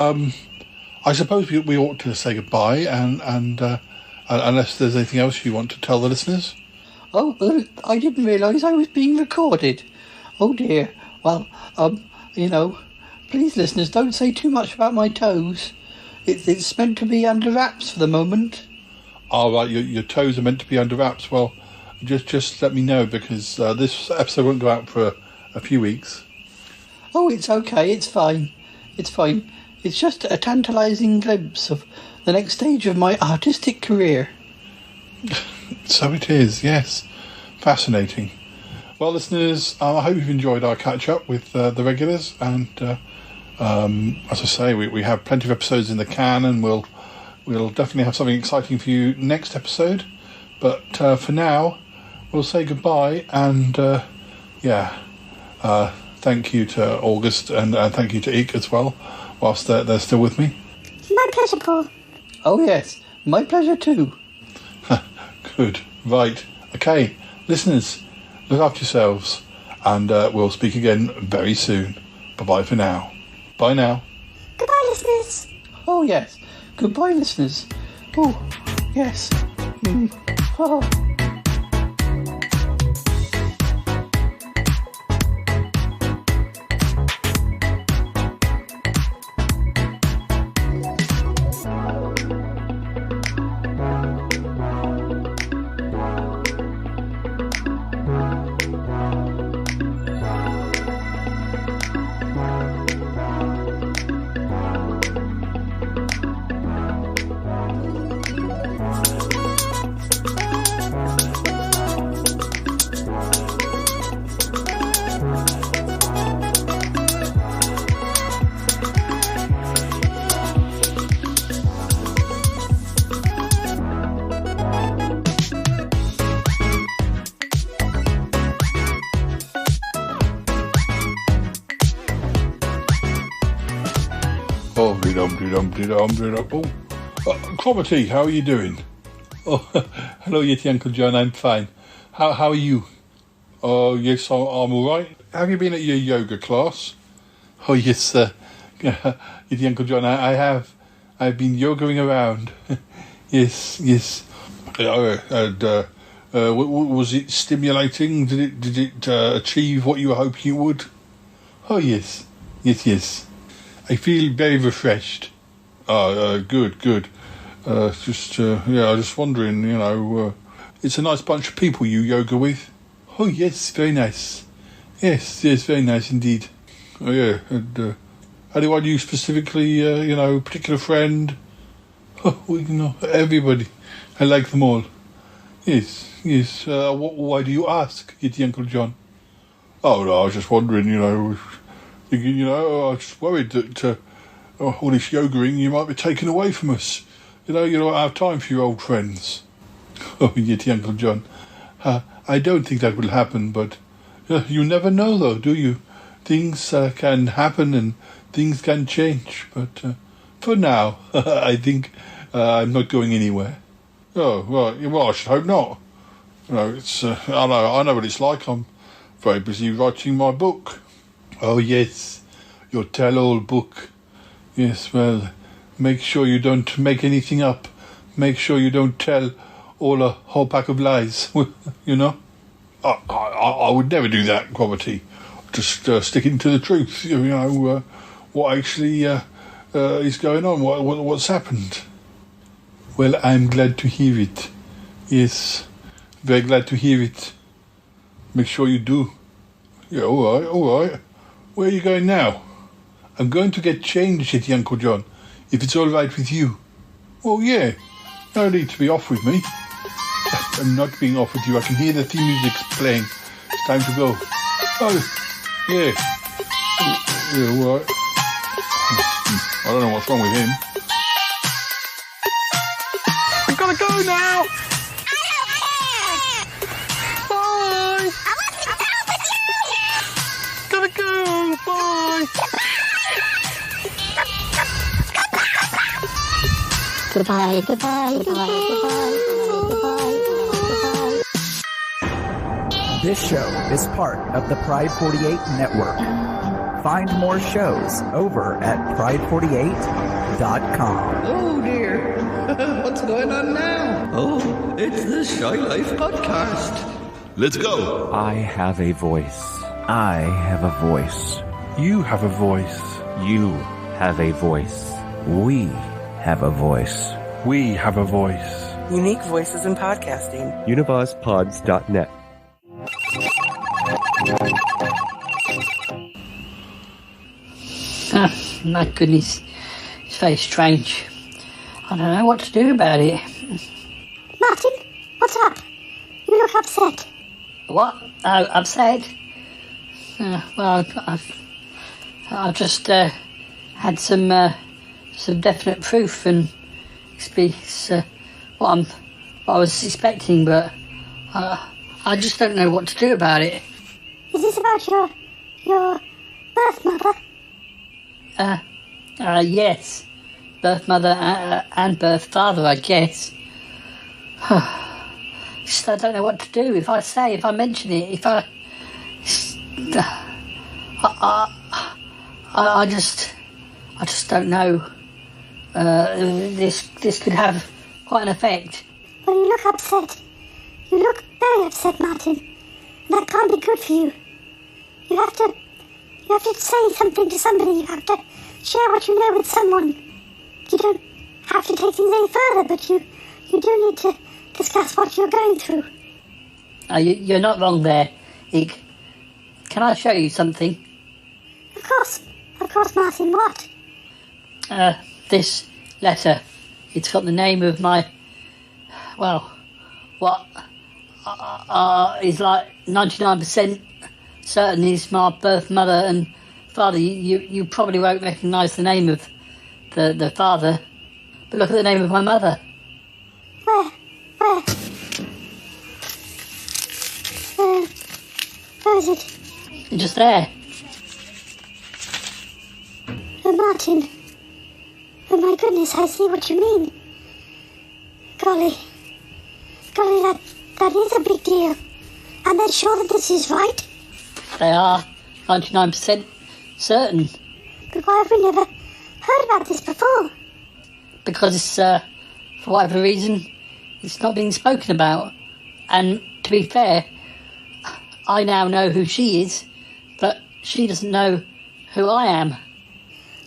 I suppose we ought to say goodbye, and unless there's anything else you want to tell the listeners. Oh, I didn't realise I was being recorded. Oh dear. Well, you know, please, listeners, don't say too much about my toes. It's meant to be under wraps for the moment. Oh, right, your toes are meant to be under wraps. Well, just let me know, because this episode won't go out for a few weeks. Oh, it's okay. It's fine. It's just a tantalising glimpse of the next stage of my artistic career. So it is, yes. Fascinating. Well, listeners, I hope you've enjoyed our catch-up with the regulars, and as I say, we have plenty of episodes in the can, and we'll definitely have something exciting for you next episode. But for now, we'll say goodbye, and thank you to August, and thank you to Eek as well, whilst they're still with me. My pleasure, Paul. Oh, yes. My pleasure, too. Good. Right. Okay. Listeners, look after yourselves, and we'll speak again very soon. Bye-bye for now. Bye now. Goodbye, listeners. Oh, yes. Goodbye, listeners. Oh, yes. Oh. Cromitty, how are you doing? Oh, hello, Yeti Uncle John. I'm fine. How are you? Oh, yes, I'm all right. Have you been at your yoga class? Oh, yes, Yeti Uncle John. I have. I've been yogaing around. Yes. Was it stimulating? Did it achieve what you were hoping it would? Oh, yes. I feel very refreshed. Good. I was wondering, it's a nice bunch of people you yoga with. Oh, yes, very nice. Yes, very nice indeed. Oh, yeah, and anyone you specifically, particular friend? Oh, everybody. I like them all. Yes. Why do you ask, Yeti Uncle John? Oh, no, I was just wondering, I was just worried that all this yogaing you might be taken away from us. You don't have time for your old friends. Oh, Yeti Uncle John. I don't think that will happen, but you never know, though, do you? Things can happen and things can change, but for now, I think I'm not going anywhere. Oh, well, I should hope not. It's I know what it's like. I'm very busy writing my book. Oh, yes, your tell-all book. Yes, well, make sure you don't make anything up. Make sure you don't tell all a whole pack of lies, I would never do that, Cromitty. Just sticking to the truth, what actually is going on, what's happened. Well, I'm glad to hear it. Yes, very glad to hear it. Make sure you do. Yeah, all right. Where are you going now? I'm going to get changed, Yeti Uncle John, if it's all right with you. Oh, yeah. No need to be off with me. I'm not being off with you. I can hear the theme music's playing. It's time to go. Oh, yeah. Yeah, all right. I don't know what's wrong with him. I've got to go now! Bye! Gotta go! Bye! Goodbye. This show is part of the Pride 48 network. Find more shows over at pride48.com. Oh dear, what's going on now? Oh, it's the Shy Life podcast. Let's go. I have a voice. I have a voice. You have a voice. You have a voice. We have a voice. We have a voice. Unique voices in podcasting. UnivazPods.net. My goodness, it's very strange. I don't know what to do about it. Martin, what's up? You look upset. What? Oh, upset? Well, I've just had some definite proof, and it's what I was expecting, but I just don't know what to do about it. Is this about your birth mother? Yes. Birth mother and birth father, I guess. Just I don't know what to do. If I mention it, I just don't know. This could have quite an effect. Well, you look upset. You look very upset, Martin. That can't be good for you. You have to say something to somebody. You have to share what you know with someone. You don't have to take things any further, but you do need to discuss what you're going through. You're not wrong there, Ig. Can I show you something? Of course, Martin. What? This letter. It's got the name of my, what is like 99% certain is my birth mother and father. You probably won't recognise the name of the father, but look at the name of my mother. Where is it? Just there. Oh, Martin. Oh my goodness, I see what you mean. Golly, that is a big deal. And they're sure that this is right? They are 99% certain. But why have we never heard about this before? Because for whatever reason, it's not being spoken about. And to be fair, I now know who she is, but she doesn't know who I am.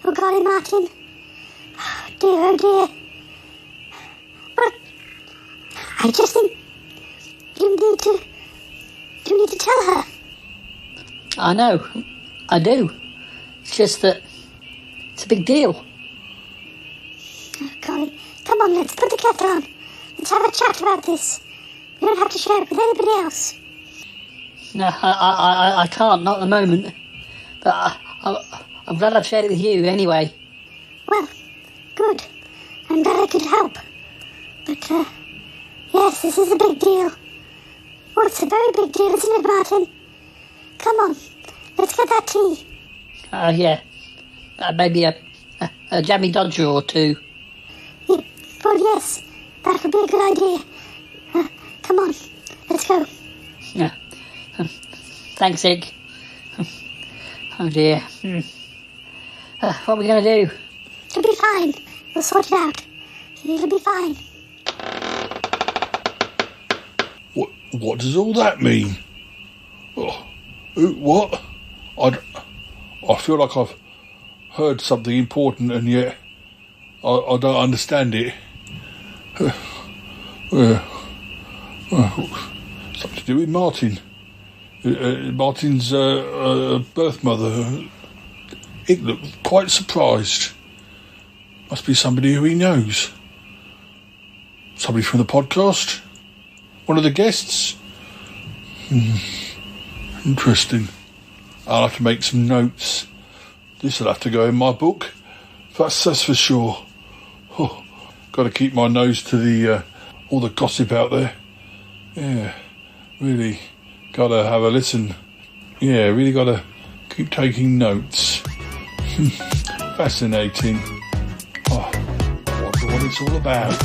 Oh golly, Martin. Oh dear. But I just think you need to tell her. I know, I do. It's just that it's a big deal. Oh golly, come on, let's put the kettle on. Let's have a chat about this. We don't have to share it with anybody else. No, I can't, not at the moment. But I'm glad I've shared it with you anyway. Well, good. I'm glad I could help. But, yes, this is a big deal. Oh, it's a very big deal, isn't it, Martin? Come on, let's get that tea. Yeah. Maybe a jammy dodger or two. Yeah. Oh, yes, that would be a good idea. Come on, let's go. Yeah. Thanks, Ig. Oh dear. What are we going to do? It'll be fine. We'll sort it out. It'll be fine. What does all that mean? Oh, what? I feel like I've heard something important and yet I don't understand it. Something to do with Martin. Martin's birth mother. It looked quite surprised. Must be somebody who he knows. Somebody from the podcast? One of the guests? Interesting. I'll have to make some notes. This'll have to go in my book. That's for sure. Oh, got to keep my nose to the all the gossip out there. Yeah, really got to have a listen. Yeah, really got to keep taking notes. Fascinating. Oh, I wonder what it's all about.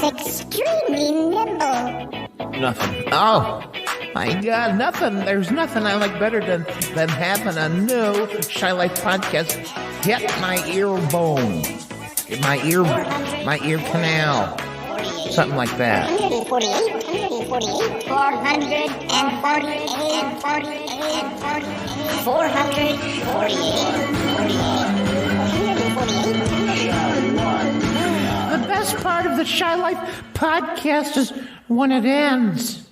Extremely nimble. Nothing. Oh, my God, nothing. There's nothing I like better than having a new Shy Life podcast hit my ear bone, my ear canal, something like that. 148, 448, 448. The best part of the Shy Life podcast is when it ends.